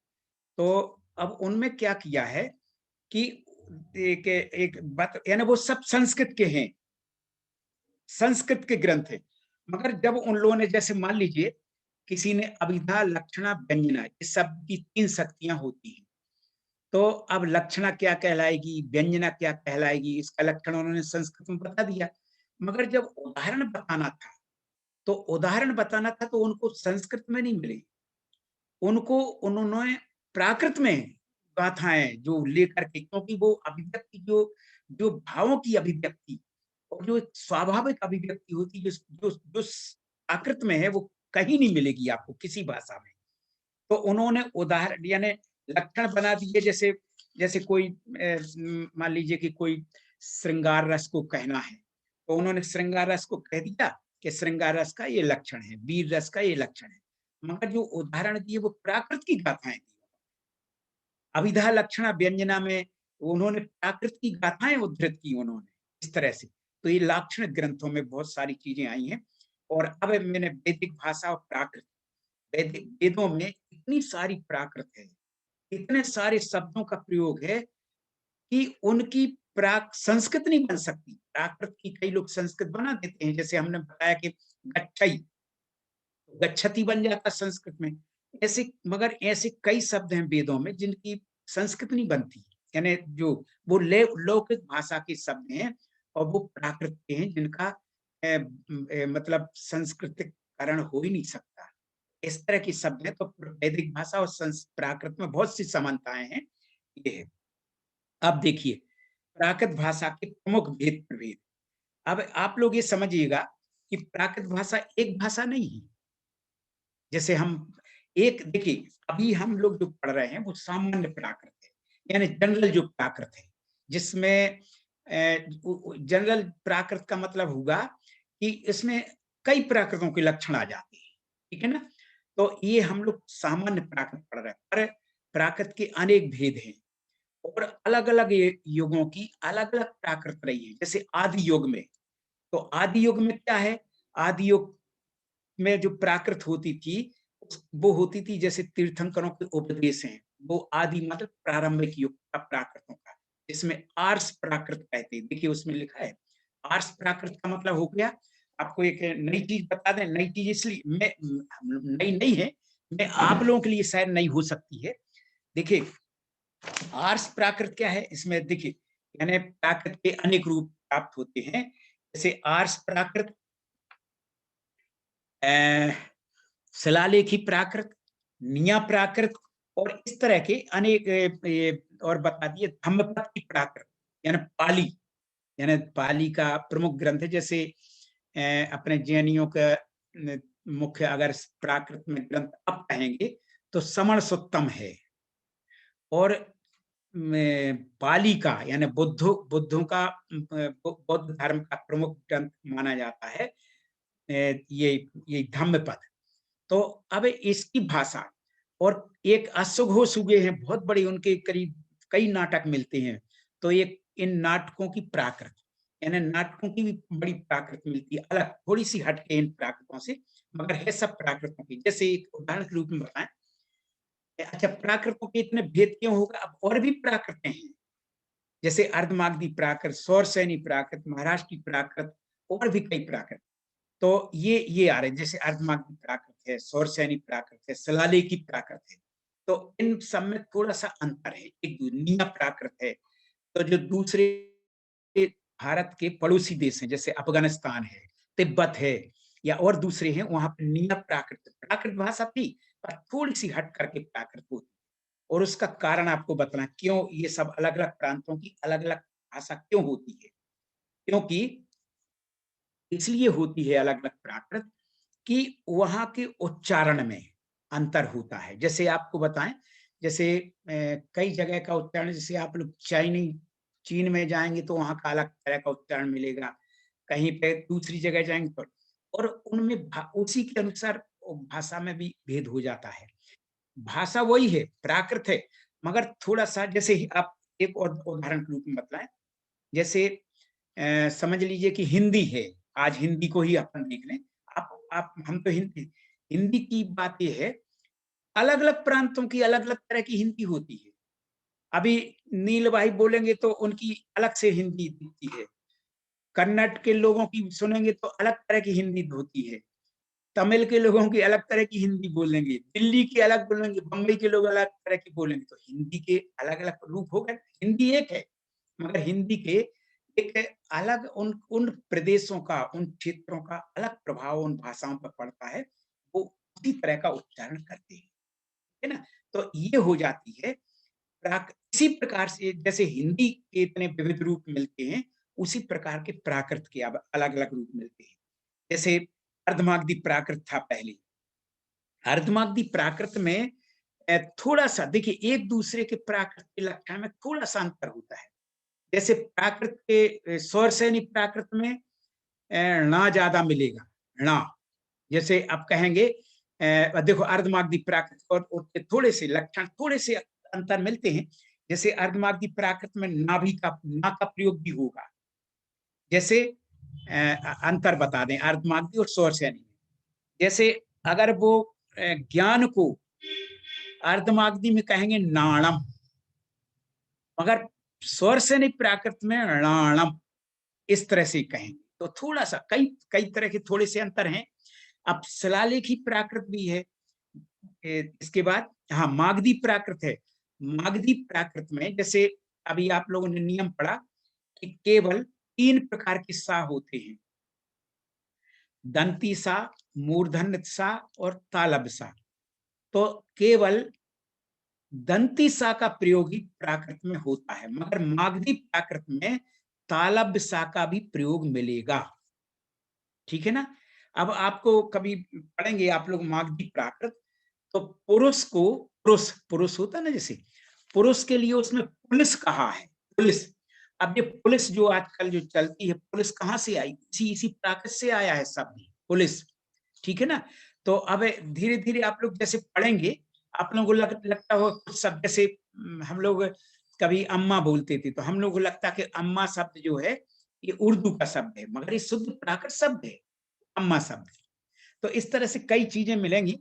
तो अब उनमें क्या किया है कि एक बात, यानी वो सब संस्कृत के हैं, संस्कृत के ग्रंथ है। मगर जब उन लोगों ने, जैसे मान लीजिए किसी ने अभिधा, लक्षणा, व्यंजना, इस सब की 3 शक्तियां होती हैं। तो अब लक्षणा क्या कहलाएगी, व्यंजना क्या कहलाएगी, इसका लक्षण उन्होंने संस्कृत में बता दिया। मगर जब उदाहरण बताना था, तो उनको संस्कृत में नहीं मिले, उनको उन्होंने प्राकृत में गाथाएं जो लेकर के, क्योंकि वो अभिव्यक्ति जो जो भावों की अभिव्यक्ति और जो एक स्वाभाविक अभिव्यक्ति होती है, जो जो प्राकृत में है, वो कहीं नहीं मिलेगी आपको किसी भाषा में। तो उन्होंने उदाहरण यानी लक्षण बना दिए, जैसे जैसे कोई मान लीजिए कि कोई श्रृंगार रस को कहना है, तो उन्होंने श्रृंगार रस को कह दिया कि श्रृंगार रस का ये लक्षण है, वीर रस का ये लक्षण है। मगर जो उदाहरण दिए वो प्राकृत की गाथाएं दी। अभिधा, लक्षणा, व्यंजना में उन्होंने प्राकृत की गाथाएं उद्धृत की उन्होंने, इस तरह से। तो ये लाक्षणिक ग्रंथों में बहुत सारी चीजें आई हैं। और अब मैंने वैदिक भाषा और प्राकृत, वैदिक वेदों में इतनी सारी प्राकृत है, इतने सारे शब्दों का प्रयोग है कि उनकी संस्कृत नहीं बन सकती। प्राकृत की कई लोग संस्कृत बना देते हैं, जैसे हमने बताया कि गच्छई, गच्छति बन जाता संस्कृत में। ऐसे, मगर ऐसे कई शब्द हैं वेदों में जिनकी संस्कृत नहीं बनती, यानी जो वो लौकिक भाषा के शब्द हैं, और वो प्राकृत के हैं जिनका मतलब संस्कृतिकरण हो ही नहीं सकता। इस तरह की शब्द है। तो वैदिक भाषा और प्राकृत में बहुत सी समानताएं हैं। ये है। अब देखिए प्राकृत भाषा के प्रमुख भेद प्रभेद। अब आप लोग ये समझिएगा कि प्राकृत भाषा एक भाषा नहीं है। जैसे हम एक देखिए, अभी हम लोग जो पढ़ रहे हैं वो सामान्य प्राकृत है, यानी जनरल जो प्राकृत है, जिसमें जनरल प्राकृत का मतलब होगा कि इसमें कई प्राकृतों के लक्षण आ जाते हैं, ठीक है ना। तो ये हम लोग सामान्य प्राकृत पढ़ रहे हैं, पर प्राकृत के अनेक भेद हैं और अलग अलग युगों की अलग अलग प्राकृत रही है। जैसे आदि युग में, तो आदि युग में क्या है, आदि युग में जो प्राकृत होती थी वो होती थी जैसे तीर्थंकरों के उपदेश हैं, वो आदि मतलब प्रारंभिक युग का प्राकृतों का, जिसमें आर्ष प्राकृत कहते हैं। देखिए उसमें लिखा है आर्ष प्राकृत का मतलब हो गया। आपको एक नई चीज बता दें, नई चीज इसलिए मैं नई नहीं है, मैं आप लोगों के लिए शायद नई हो सकती है। देखिए आर्ष प्राकृत क्या है, इसमें देखिए यानी प्राकृत के अनेक रूप प्राप्त होते हैं। जैसे आर्ष प्राकृत, शिलालेखी प्राकृत, निया प्राकृत और इस तरह के अनेक और बता दिए धम्मपद की प्राकृत, यानी पाली, यानी पाली का प्रमुख ग्रंथ है। जैसे अपने जैनियों का मुख्य अगर प्राकृत में ग्रंथ अब कहेंगे तो समण सुत्तम है, और पाली का यानी बुद्धों का बौद्ध धर्म का प्रमुख ग्रंथ माना जाता है ये धम्मपद। तो अब इसकी भाषा, और एक अश्वघोष हुए हैं बहुत बड़े, उनके करीब कई नाटक मिलते हैं। तो एक इन नाटकों की प्राकृत, यानी नाटकों की भी बड़ी प्राकृत मिलती है, अलग थोड़ी सी हटके इन प्राकृतों से, मगर है सब प्राकृतों की। जैसे एक उदाहरण के रूप में बताएं, अच्छा प्राकृतों के इतने भेद क्यों होगा, अब और भी प्राकृतें हैं, जैसे अर्धमागधी प्राकृत, सौरसैनी प्राकृत, महाराष्ट्र की प्राकृत और भी कई प्राकृत। तो ये आ रहे हैं, जैसे अर्धमागधी प्राकृत है, सौरसैनी प्राकृत है, शिलालेखी प्राकृत है। तो इन सब में थोड़ा सा अंतर है। एक निया प्राकृत है, तो जो दूसरे भारत के पड़ोसी देश हैं जैसे अफगानिस्तान है, तिब्बत है या और दूसरे हैं, वहां पर निया प्राकृत भाषा थी, पर थोड़ी सी हट करके प्राकृत होती। और उसका कारण आपको बताना, क्यों ये सब अलग अलग प्रांतों की अलग अलग भाषा क्यों होती है। क्योंकि इसलिए होती है अलग अलग प्राकृत कि वहां के उच्चारण में अंतर होता है। जैसे आपको बताएं, जैसे कई जगह का उच्चारण, जैसे आप लोग चीन में जाएंगे तो वहां का अलग तरह का उच्चारण मिलेगा, कहीं पे दूसरी जगह जाएंगे तो, और उनमें उसी के अनुसार भाषा में भी भेद हो जाता है। भाषा वही है, प्राकृत है, मगर थोड़ा सा, जैसे आप एक और उदाहरण के रूप में बताएं, जैसे समझ लीजिए कि हिंदी है, आज हिंदी को ही अपन देख लें, आप हम तो हिंदी हिंदी की बात यह है, अलग अलग प्रांतों की अलग अलग तरह की हिंदी होती है। अभी नील भाई बोलेंगे तो उनकी अलग से हिंदी दिखती है, कन्नड़ के लोगों की सुनेंगे तो अलग तरह की हिंदी होती है, तमिल के लोगों की अलग तरह की हिंदी बोलेंगे, दिल्ली के अलग बोलेंगे, बम्बई के लोग अलग तरह की बोलेंगे। तो हिंदी के अलग अलग रूप हो गए। हिंदी एक है, मगर हिंदी के एक अलग उन प्रदेशों का, उन क्षेत्रों का अलग प्रभाव उन भाषाओं पर पड़ता है, वो उसी तरह का उच्चारण करते हैं, है ना। तो ये हो जाती है इसी प्रकार से जैसे हिंदी के इतने विविध रूप मिलते हैं, उसी प्रकार के प्राकृत के अब अलग अलग रूप मिलते हैं। जैसे अर्धमागधी प्राकृत था पहले, अर्धमागधी प्राकृत में थोड़ा सा देखिए एक दूसरे के प्राकृत के लक्षण में थोड़ा सा अंतर होता है। जैसे प्राकृत के सौरसैनी प्राकृत में णा ज्यादा मिलेगा, णा, जैसे आप कहेंगे देखो अर्धमागधी प्राकृत और थोड़े से लक्षण, थोड़े से अंतर मिलते हैं। जैसे अर्धमागधी प्राकृत में नाभि का ना का प्रयोग भी होगा। जैसे अंतर बता दें अर्धमागधी और सौरसैनी में, जैसे अगर वो ज्ञान को अर्धमागधी में कहेंगे नाणम, मगर सौरसैनी प्राकृत में णाणम, इस तरह से कहेंगे। तो थोड़ा सा कई कई तरह के थोड़े से अंतर हैं। अब शिलालेखी प्राकृत भी है। इसके बाद हाँ मागधी प्राकृत है। मागधी प्राकृत में जैसे अभी आप लोगों ने नियम पढ़ा कि केवल 3 प्रकार के सा होते हैं, दंती सा, मूर्धन्य सा और तालब सा। तो केवल दंती सा का प्रयोग ही प्राकृत में होता है, मगर मागधी प्राकृत में तालव्य सा का भी प्रयोग मिलेगा। ठीक है ना। अब आपको कभी पढ़ेंगे आप लोग मागधी प्राकृत, तो पुरुष को पुरुष पुरुष होता है ना, जैसे पुरुष के लिए उसमें पुलिस कहा है, पुलिस। अब ये पुलिस जो आजकल जो चलती है, पुलिस कहाँ से आई? इसी प्राकृत से आया है शब्द पुलिस। ठीक है ना। तो अब धीरे धीरे आप लोग जैसे पढ़ेंगे, आप लोगों को लगता होगा कुछ शब्द, जैसे हम लोग कभी अम्मा बोलते थे, तो हम लोग को लगता कि अम्मा शब्द जो है ये उर्दू का शब्द है, मगर ये शुद्ध प्राकृत शब्द है, अम्मा शब्द। तो इस तरह से कई चीजें मिलेंगी।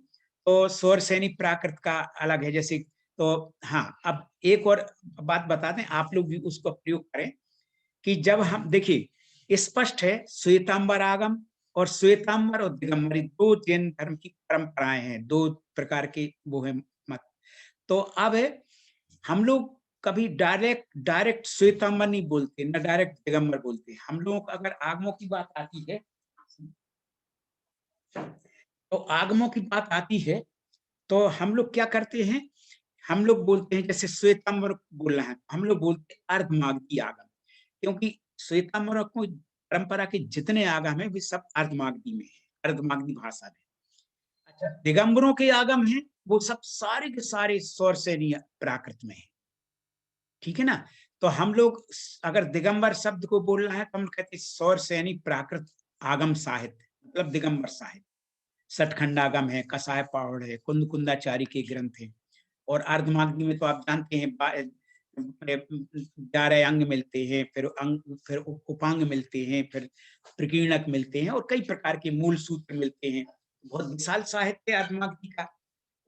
तो स्वर सैनी प्राकृत का अलग है जैसे। तो हाँ, अब एक और बात बता दें, आप लोग भी उसको प्रयोग करें कि जब हम देखिए, स्पष्ट है श्वेतांबर आगम और श्वेतांबर और दिगंबरी दो जैन धर्म की परंपराएं हैं, दो प्रकार के वो है मत। तो अब है हम लोग कभी डायरेक्ट श्वेतांबर नहीं बोलते, ना डायरेक्ट दिगंबर बोलते। हम लोगों को अगर आगमों की बात आती है, तो आगमों की बात आती है तो हम लोग क्या करते हैं, हम लोग बोलते हैं जैसे श्वेतांबर बोलना है, हम लोग बोलते हैं अर्धमागधी आगम, क्योंकि श्वेतांबर को परंपरा के जितने आगम है वे सब अर्धमागधी में है, अर्धमागधी भाषा में। अच्छा, दिगंबरों के आगम है वो सब सारे के सारे स्वर सैनी प्राकृत में है। ठीक है ना। तो हम लोग अगर दिगंबर शब्द को बोलना है तो हम कहते हैं स्वर सैनी प्राकृत आगम साहित्य, मतलब दिगंबर साहित्य। सठखंडागम है, कसाय पावड़ है, कुंद कुंदाचारी के ग्रंथ है। और अर्धमागधी में तो आप जानते हैं 11 अंग मिलते हैं, फिर उपांग मिलते हैं, फिर प्रकीर्णक मिलते हैं और कई प्रकार के मूल सूत्र मिलते हैं। बहुत विशाल साहित्य है अर्धमागधी का।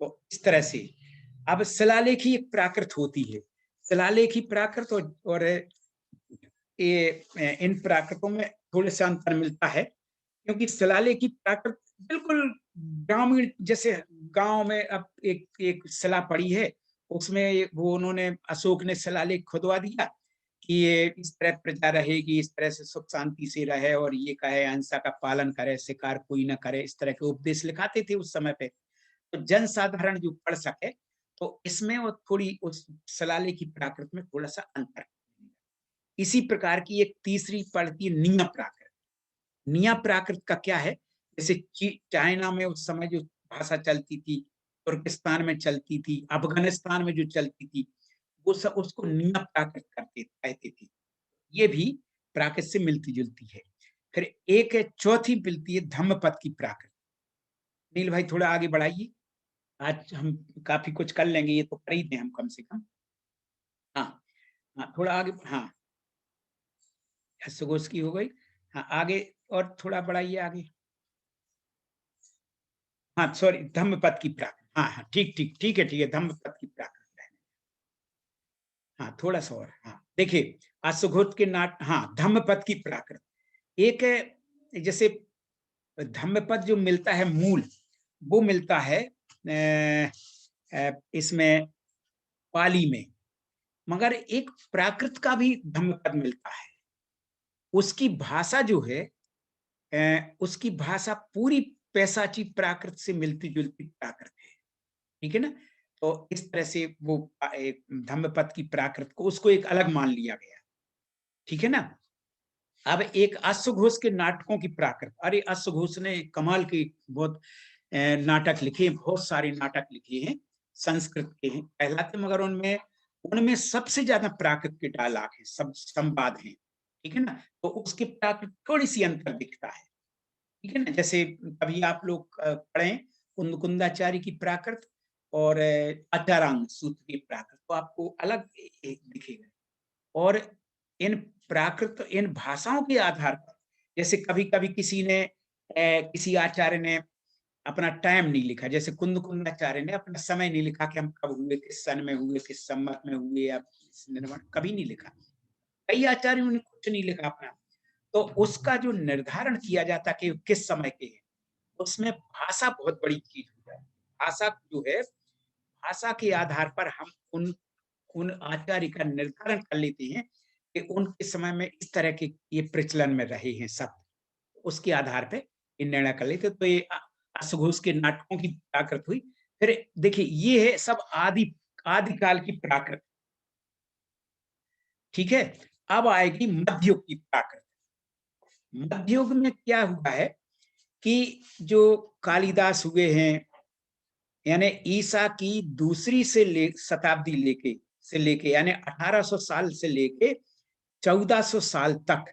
तो इस तरह से अब शिलालेखी एक प्राकृत होती है, शिलालेखी प्राकृत और ये इन प्राकृतों में थोड़े से अंतर मिलता है, क्योंकि शिलालेखी प्राकृत बिल्कुल ग्रामीण, जैसे गांव में अब एक शिला पड़ी है, उसमें वो उन्होंने अशोक ने शिलालेख खुदवा दिया कि ये इस तरह प्रजा रहेगी, इस तरह से सुख शांति से रहे और ये कहे अहिंसा का पालन करे, शिकार कोई ना करे, इस तरह के उपदेश लिखाते थे उस समय पे। तो जन साधारण जो पढ़ सके, तो इसमें वो थोड़ी उस शिलालेखी प्राकृत में थोड़ा सा अंतर। इसी प्रकार की एक तीसरी पढ़ती है निया प्राकृत। निया प्राकृत का क्या है, जैसे चाइना में उस समय जो भाषा चलती थी, तुर्किस्तान में चलती थी, अफगानिस्तान में जो चलती थी, वो सब उसको निया प्राकृत कहते थे। ये भी प्राकृत से मिलती जुलती है। फिर एक है चौथी मिलती है धम्मपद की प्राकृत। नील भाई थोड़ा आगे बढ़ाइए, आज हम काफी कुछ कर लेंगे, ये तो कर ही दें हम कम से कम। हाँ हाँ, थोड़ा आगे, हाँ सुगोष की हो गई। हाँ आगे और थोड़ा बढ़ाइए आगे। हाँ सॉरी, धम्मपद की प्राकृत। हाँ हाँ, ठीक ठीक ठीक है, ठीक है, धम्मपद की प्राकृत। हाँ थोड़ा सा और, हाँ देखिए अशुघोत के नाट, हाँ धम्मपद की प्राकृत। एक है जैसे धम्मपद जो मिलता है मूल, वो मिलता है इसमें पाली में, मगर एक प्राकृत का भी धम्मपद मिलता है। उसकी भाषा जो है, उसकी भाषा पूरी पैसाची प्राकृत से मिलती जुलती प्राकृत है। ठीक है ना। तो इस तरह से वो धम्मपद की प्राकृत को उसको एक अलग मान लिया गया। ठीक है ना। अब एक अश्वघोष के नाटकों की प्राकृत, अरे अश्वघोष ने कमाल के बहुत नाटक लिखे, बहुत सारे नाटक लिखे हैं, संस्कृत के हैं कहलाते, मगर उनमें उनमें सबसे ज्यादा प्राकृत के डायलॉग हैं, सब संवाद हैं। ठीक है ना। तो उसके प्राकृत थोड़ी सी अंतर दिखता है। ठीक है ना। जैसे कभी आप लोग पढ़ें कुंद कुंदाचारी की प्राकृत और आचारांग सूत्र की प्राकृत, तो आपको अलग दिखेगा। और इन प्राकृत, इन भाषाओं के आधार पर, जैसे कभी कभी किसी आचार्य ने अपना टाइम नहीं लिखा, जैसे कुंद कुंदाचार्य ने अपना समय नहीं लिखा कि हम कब हुए, किस सन में हुए, किस संवत में हुए, या निर्माण कभी नहीं लिखा। कई आचार्यों ने कुछ नहीं लिखा अपना। तो उसका जो निर्धारण किया जाता कि किस समय के है, उसमें भाषा बहुत बड़ी चीज हो जाती है। भाषा जो है, भाषा के आधार पर हम उन आचार्य का निर्धारण कर लेते हैं कि उनके समय में इस तरह के ये प्रचलन में रहे हैं शब्द, उसके आधार पे ये निर्णय कर लेते। तो ये अश्वघोष के नाटकों की प्राकृत हुई। फिर देखिए ये है सब आदिकाल की प्राकृत। ठीक है। अब आएगी मध्ययुग की प्राकृत। मध्ययुग में क्या हुआ है कि जो कालिदास हुए हैं, यानी ईसा की दूसरी शताब्दी लेके यानी 1800 साल से लेके 1400 साल तक,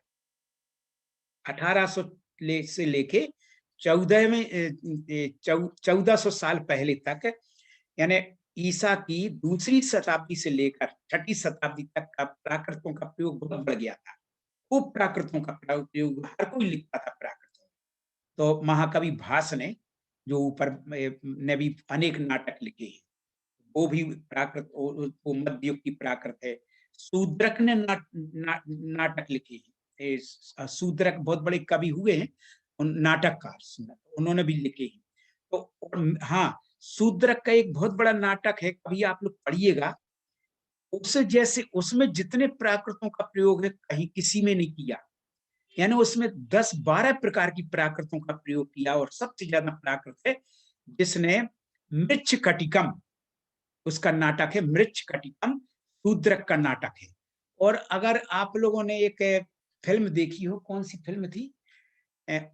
1800 से लेके 1400 साल पहले तक, यानी ईसा की दूसरी शताब्दी से लेकर छठी शताब्दी तक का प्राकृतों का प्रयोग बहुत बढ़ गया था। खूब प्राकृतों का प्रयोग, हर कोई लिखता था प्राकृतों। तो महाकवि भास ने, जो ऊपर ने भी अनेक नाटक लिखे हैं, वो भी प्राकृत, वो मध्ययुग की प्राकृत है। शूद्रक ने नाटक लिखे हैं। शूद्रक बहुत बड़े कवि हुए हैं, नाटककार, उन्होंने भी लिखे हैं। तो हाँ, शूद्रक का एक बहुत बड़ा नाटक है, कभी आप लोग पढ़िएगा। उससे जैसे उसमें जितने प्राकृतों का प्रयोग है कहीं किसी में नहीं किया, यानी उसमें 10-12 प्रकार की प्राकृतों का प्रयोग किया। और सबसे ज्यादा प्राकृत है जिसने मृच्छकटिकम, उसका नाटक है मृच्छकटिकम, शूद्रक का नाटक है। और अगर आप लोगों ने एक फिल्म देखी हो, कौन सी फिल्म थी,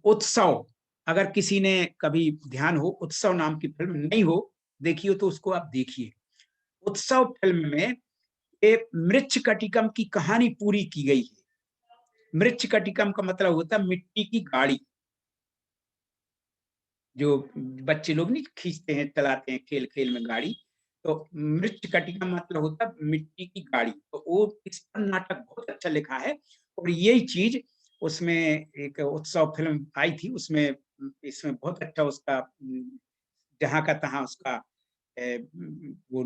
उत्सव, अगर किसी ने कभी ध्यान हो, उत्सव नाम की फिल्म नहीं हो देखी हो तो उसको आप देखिए। उत्सव फिल्म में एक मृच्छकटिकम की कहानी पूरी की गई है। मृच्छकटिकम का मतलब होता है मिट्टी की गाड़ी, जो बच्चे लोग नहीं खींचते हैं, चलाते हैं खेल खेल में गाड़ी। तो मृच्छकटिकम मतलब होता है मिट्टी की गाड़ी। तो वो इस पर नाटक बहुत अच्छा लिखा है। और यही चीज उसमें एक उत्सव फिल्म आई थी, उसमें इसमें बहुत अच्छा उसका जहां का तहां उसका वो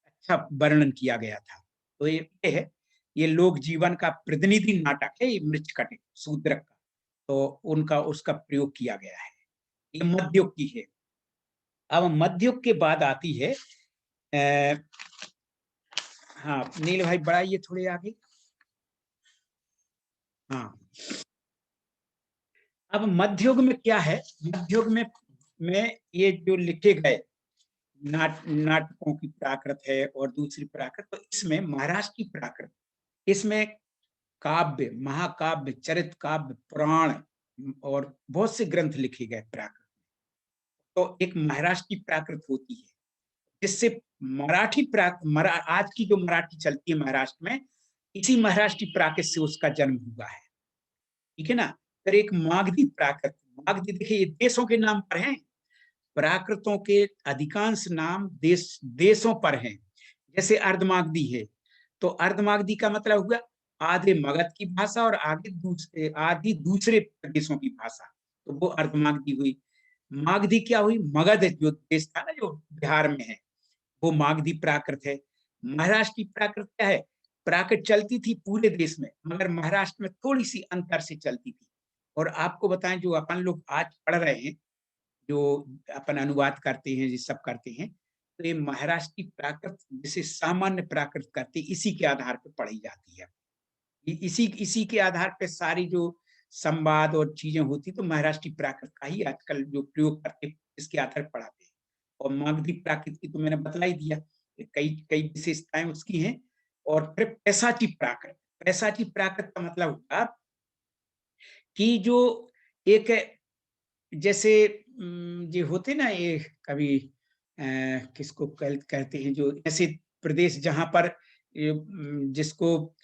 अच्छा वर्णन किया गया था। तो ये है, ये लोक जीवन का प्रतिनिधि नाटक है ये मृच्छकटिक शूद्रक का। तो उनका उसका प्रयोग किया गया है। ये मध्ययुग की है। अब मध्ययुग के बाद आती है हाँ नील भाई बढ़ाइए थोड़े आगे। हाँ, अब मध्ययुग में क्या है, मध्ययुग में ये जो लिखे गए नाटकों की प्राकृत है और दूसरी प्राकृत, तो इसमें महाराष्ट्र की प्राकृत, इसमें काव्य, महाकाव्य, चरित काव्य, पुराण और बहुत से ग्रंथ लिखे गए प्राकृत। तो एक महाराष्ट्र की प्राकृत होती है, जिससे मराठी आज की जो मराठी चलती है महाराष्ट्र में, इसी महाराष्ट्री प्राकृत से उसका जन्म हुआ है। ठीक है ना। फिर एक मागधी प्राकृत, मागधी देखिए देशों के नाम पर हैं, प्राकृतों के अधिकांश नाम देशों पर हैं। जैसे अर्धमागधी है, तो अर्धमागधी का मतलब हुआ आधे मगध की भाषा और आधी दूसरे प्रदेशों की भाषा, तो वो अर्धमागधी हुई। मागधी क्या हुई, मगध जो देश था ना, जो बिहार में है, वो मागधी प्राकृत है। महाराष्ट्र की प्राकृत क्या है, प्राकृत चलती थी पूरे देश में, मगर महाराष्ट्र में थोड़ी सी अंतर से चलती थी। और आपको बताएं, जो अपन लोग आज पढ़ रहे हैं, जो अपन अनुवाद करते हैं, ये सब करते हैं, तो ये महाराष्ट्र की प्राकृत जिसे सामान्य प्राकृत करते, इसी के आधार पर पढ़ी जाती है। इसी के आधार पर सारी जो संवाद और चीजें होती, तो महाराष्ट्री प्राकृत का ही आजकल जो प्रयोग करते इसके आधार पर पढ़ाते हैं। और मागधी प्राकृत की तो मैंने बतला ही दिया, कई कई विशेषताएं उसकी हैं। और फिर पैसाची प्राकृत, पैसाची प्राकृत का मतलब होगा कि जो एक जैसे ये होते ना, ये कभी किसको कहते हैं, जो ऐसे प्रदेश जहां पर जिसको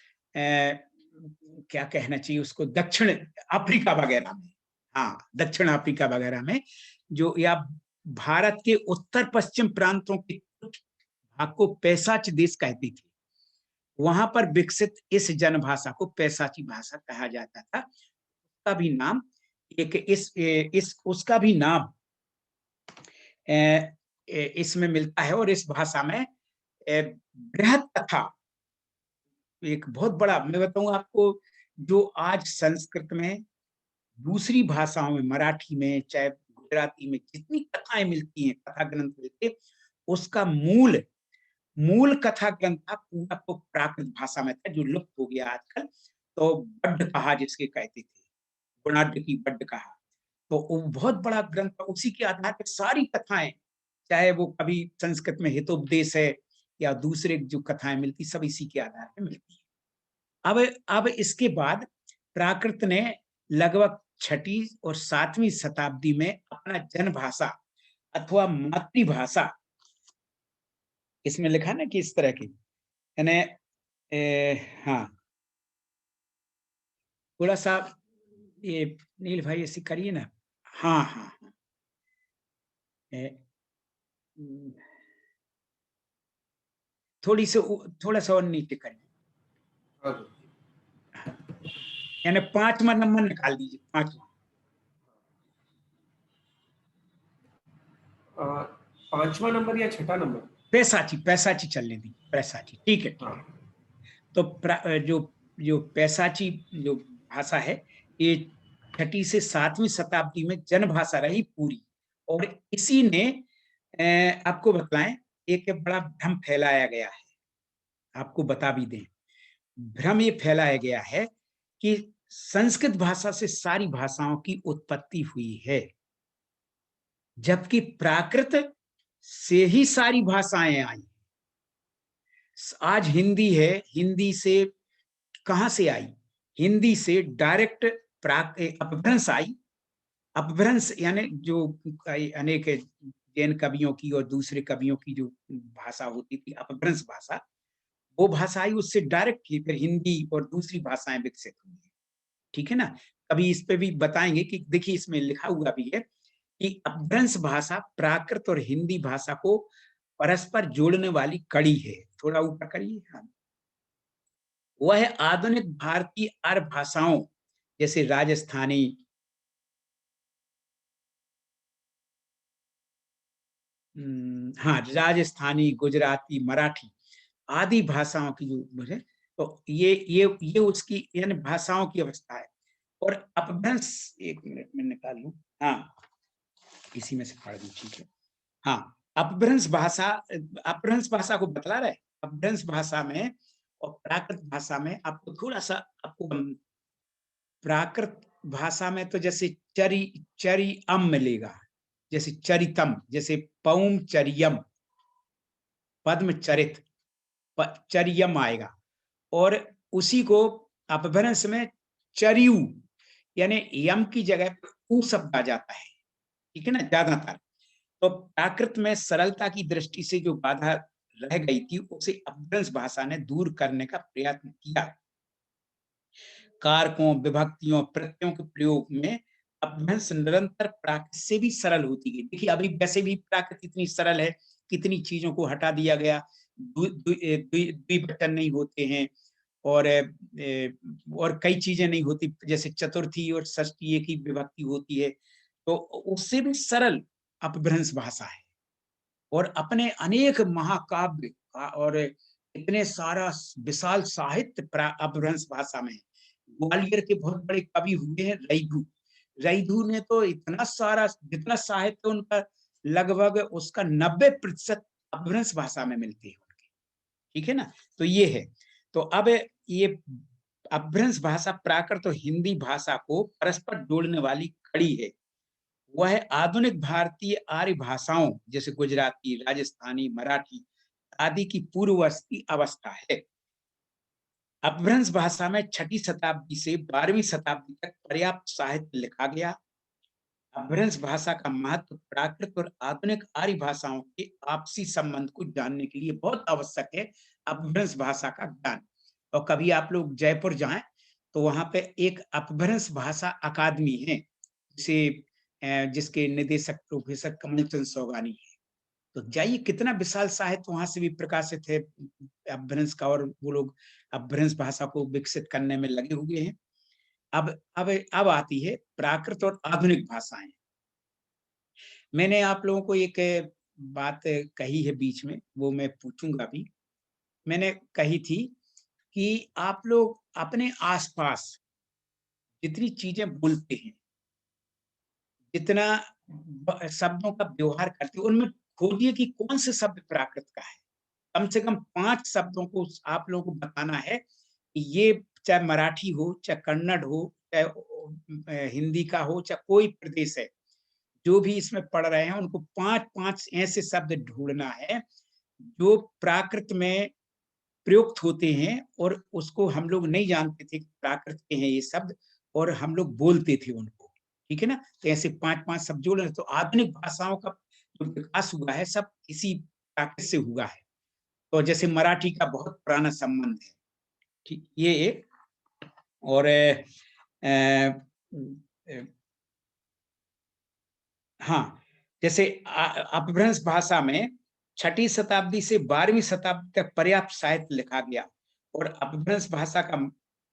क्या कहना चाहिए उसको, दक्षिण अफ्रीका वगैरह में, हाँ दक्षिण अफ्रीका वगैरह में, जो या भारत के उत्तर पश्चिम प्रांतों के कुछ भाग को पैसाच देश कहते थे, वहां पर विकसित इस जनभाषा को पैसाची भाषा कहा जाता था। उसका भी नाम उसका भी नाम इसमें मिलता है। और इस भाषा में बृहत कथा, एक बहुत बड़ा, मैं बताऊं आपको, जो आज संस्कृत में, दूसरी भाषाओं में, मराठी में, चाहे गुजराती में, जितनी कथाएं मिलती हैं, कथा ग्रंथ मिलते, उसका मूल कथा ग्रंथ था पूरा, तो प्राकृत भाषा में था, जो लुप्त हो गया आजकल। तो बड्ड कहा जिसके कहते थे, गुणाढ़ की बड्ड कहा, तो वो बहुत बड़ा ग्रंथ था। उसी के आधार पर सारी कथाएं, चाहे वो कभी संस्कृत में हितोपदेश है या दूसरे जो कथाएं मिलती, सब इसी के आधार पर मिलती है। अब इसके बाद प्राकृत ने लगभग 6वीं और 7वीं शताब्दी में अपना जनभाषा अथवा मातृभाषा, इसमें लिखा ना कि इस तरह की, यानी हाँ, थोड़ा सा ये नील भाई ऐसी करिए ना, हाँ हाँ हाँ, थोड़ा सा और नीचे करिए, यानी 5वां नंबर निकाल दीजिए, 5वां। 5वां नंबर या 6ठा नंबर? पैसाची चलने दी, पैसाची, ठीक है, ठीक है। तो जो पैसाची जो भाषा है, ये 6वीं से 7वीं शताब्दी में जनभाषा रही पूरी, और इसी ने आपको बताएं, एक बड़ा भ्रम फैलाया गया है, आपको बता भी दें, भ्रम ये फैलाया गया है कि संस्कृत भाषा से सारी भाषाओं की उत्पत्ति हुई है, जबकि प्राकृत से ही सारी भाषाएं आई। आज हिंदी है, हिंदी से कहां से आई? हिंदी से डायरेक्ट अपभ्रंश आई। अपभ्रंश यानी जो अनेक जैन कवियों की और दूसरे कवियों की जो भाषा होती थी, अपभ्रंश भाषा, वो भाषा आई, उससे डायरेक्ट की फिर हिंदी और दूसरी भाषाएं विकसित हुई है, ठीक है ना। कभी इस पे भी बताएंगे कि देखिए इसमें लिखा हुआ भी है कि अपभ्रंश भाषा प्राकृत और हिंदी भाषा को परस्पर जोड़ने वाली कड़ी है। थोड़ा ऊपर करिए, हाँ। वह आधुनिक भारतीय आर्य भाषाओं जैसे राजस्थानी, हाँ, राजस्थानी, गुजराती, मराठी आदि भाषाओं की जो मुझे, तो ये उसकी यानी भाषाओं की अवस्था है। और अपभ्रंश, 1 मिनट में निकाल लूं, हाँ, इसी में से पढ़ दूं, ठीक है। हाँ, अपभ्रंश भाषा को बतला रहे। अपभ्रंश भाषा में और प्राकृत भाषा में आपको थोड़ा सा, आपको प्राकृत भाषा में तो जैसे चरियम मिलेगा, जैसे चरितम, जैसे पौम चरियम, पद्म चरित, चरियम आएगा, और उसी को अपभ्रंश में चरियु, यानी यम की जगह उ शब्द आ जाता है, ठीक है ना, ज्यादातर। तो प्राकृत में सरलता की दृष्टि से जो बाधा रह गई थी, उसे अपभ्रंश भाषा ने दूर करने का प्रयत्न किया। कारकों, विभक्तियों, प्रत्ययों के प्रयोग में अपभ्रंश निरंतर प्राकृत से भी सरल होती गई। देखिए अभी वैसे भी प्राकृत इतनी सरल है, कितनी चीजों को हटा दिया गया, द्विवचन नहीं होते हैं, और कई चीजें नहीं होती, जैसे चतुर्थी और षष्ठी एक ही विभक्ति होती है, तो उससे भी सरल अपभ्रंश भाषा है। और अपने अनेक महाकाव्य और इतने सारा विशाल साहित्य अपभ्रंश भाषा में। ग्वालियर के बहुत बड़े कवि हुए हैं रैथू। रैथू ने तो इतना सारा, जितना साहित्य उनका, लगभग उसका 90% अपभ्रंश भाषा में मिलते हैं उनके, ठीक है ना। तो ये है, तो अब ये अपभ्रंश भाषा प्राकृत और हिंदी भाषा को परस्पर जोड़ने वाली कड़ी है। वह आधुनिक भारतीय आर्य भाषाओं जैसे गुजराती, राजस्थानी, मराठी आदि की पूर्ववर्ती अवस्था है। अपभ्रंश भाषा में 6वीं शताब्दी से 12वीं शताब्दी तक पर्याप्त साहित्य लिखा गया। अपभ्रंश भाषा का महत्व प्राकृत और आधुनिक आर्य भाषाओं के आपसी संबंध को जानने के लिए बहुत आवश्यक है, अपभ्रंश भाषा का ज्ञान। और कभी आप लोग जयपुर जाएं तो वहां पे एक अपभ्रंश भाषा अकादमी है, जिसके निदेशक प्रोफेसर कमल चंद सौगानी है। तो जाइए, कितना विशाल साहित्य वहां से भी प्रकाशित है अपभ्रंश का, और वो लोग अपभ्रंश भाषा को विकसित करने में लगे हुए हैं। अब आती है प्राकृत और आधुनिक भाषाएं। मैंने आप लोगों को एक बात कही है बीच में, वो मैं पूछूंगा भी। मैंने कही थी कि आप लोग अपने आसपास जितनी चीजें बोलते हैं, जितना शब्दों का व्यवहार करते हैं, उनमें खोजिए कि कौन से शब्द प्राकृत का है। कम से कम 5 शब्दों को आप लोगों को बताना है कि ये, चाहे मराठी हो, चाहे कन्नड़ हो, चाहे हिंदी का हो, चाहे कोई प्रदेश है, जो भी इसमें पढ़ रहे हैं उनको 5-5 ऐसे शब्द ढूंढना है जो प्राकृत में प्रयुक्त होते हैं और उसको हम लोग नहीं जानते थे कि प्राकृत के हैं ये शब्द, और हम लोग बोलते थे उनको, ठीक है ना। तो ऐसे 5-5 शब्द जोड़ रहे, तो आधुनिक भाषाओं का जो विकास हुआ है सब इसी प्राकृत से हुआ है। तो जैसे मराठी का बहुत पुराना संबंध है, ठीक, ये एक। और हाँ, जैसे अपभ्रंश भाषा में 6ठी शताब्दी से 12वीं शताब्दी तक पर्याप्त साहित्य लिखा गया, और अपभ्रंश भाषा का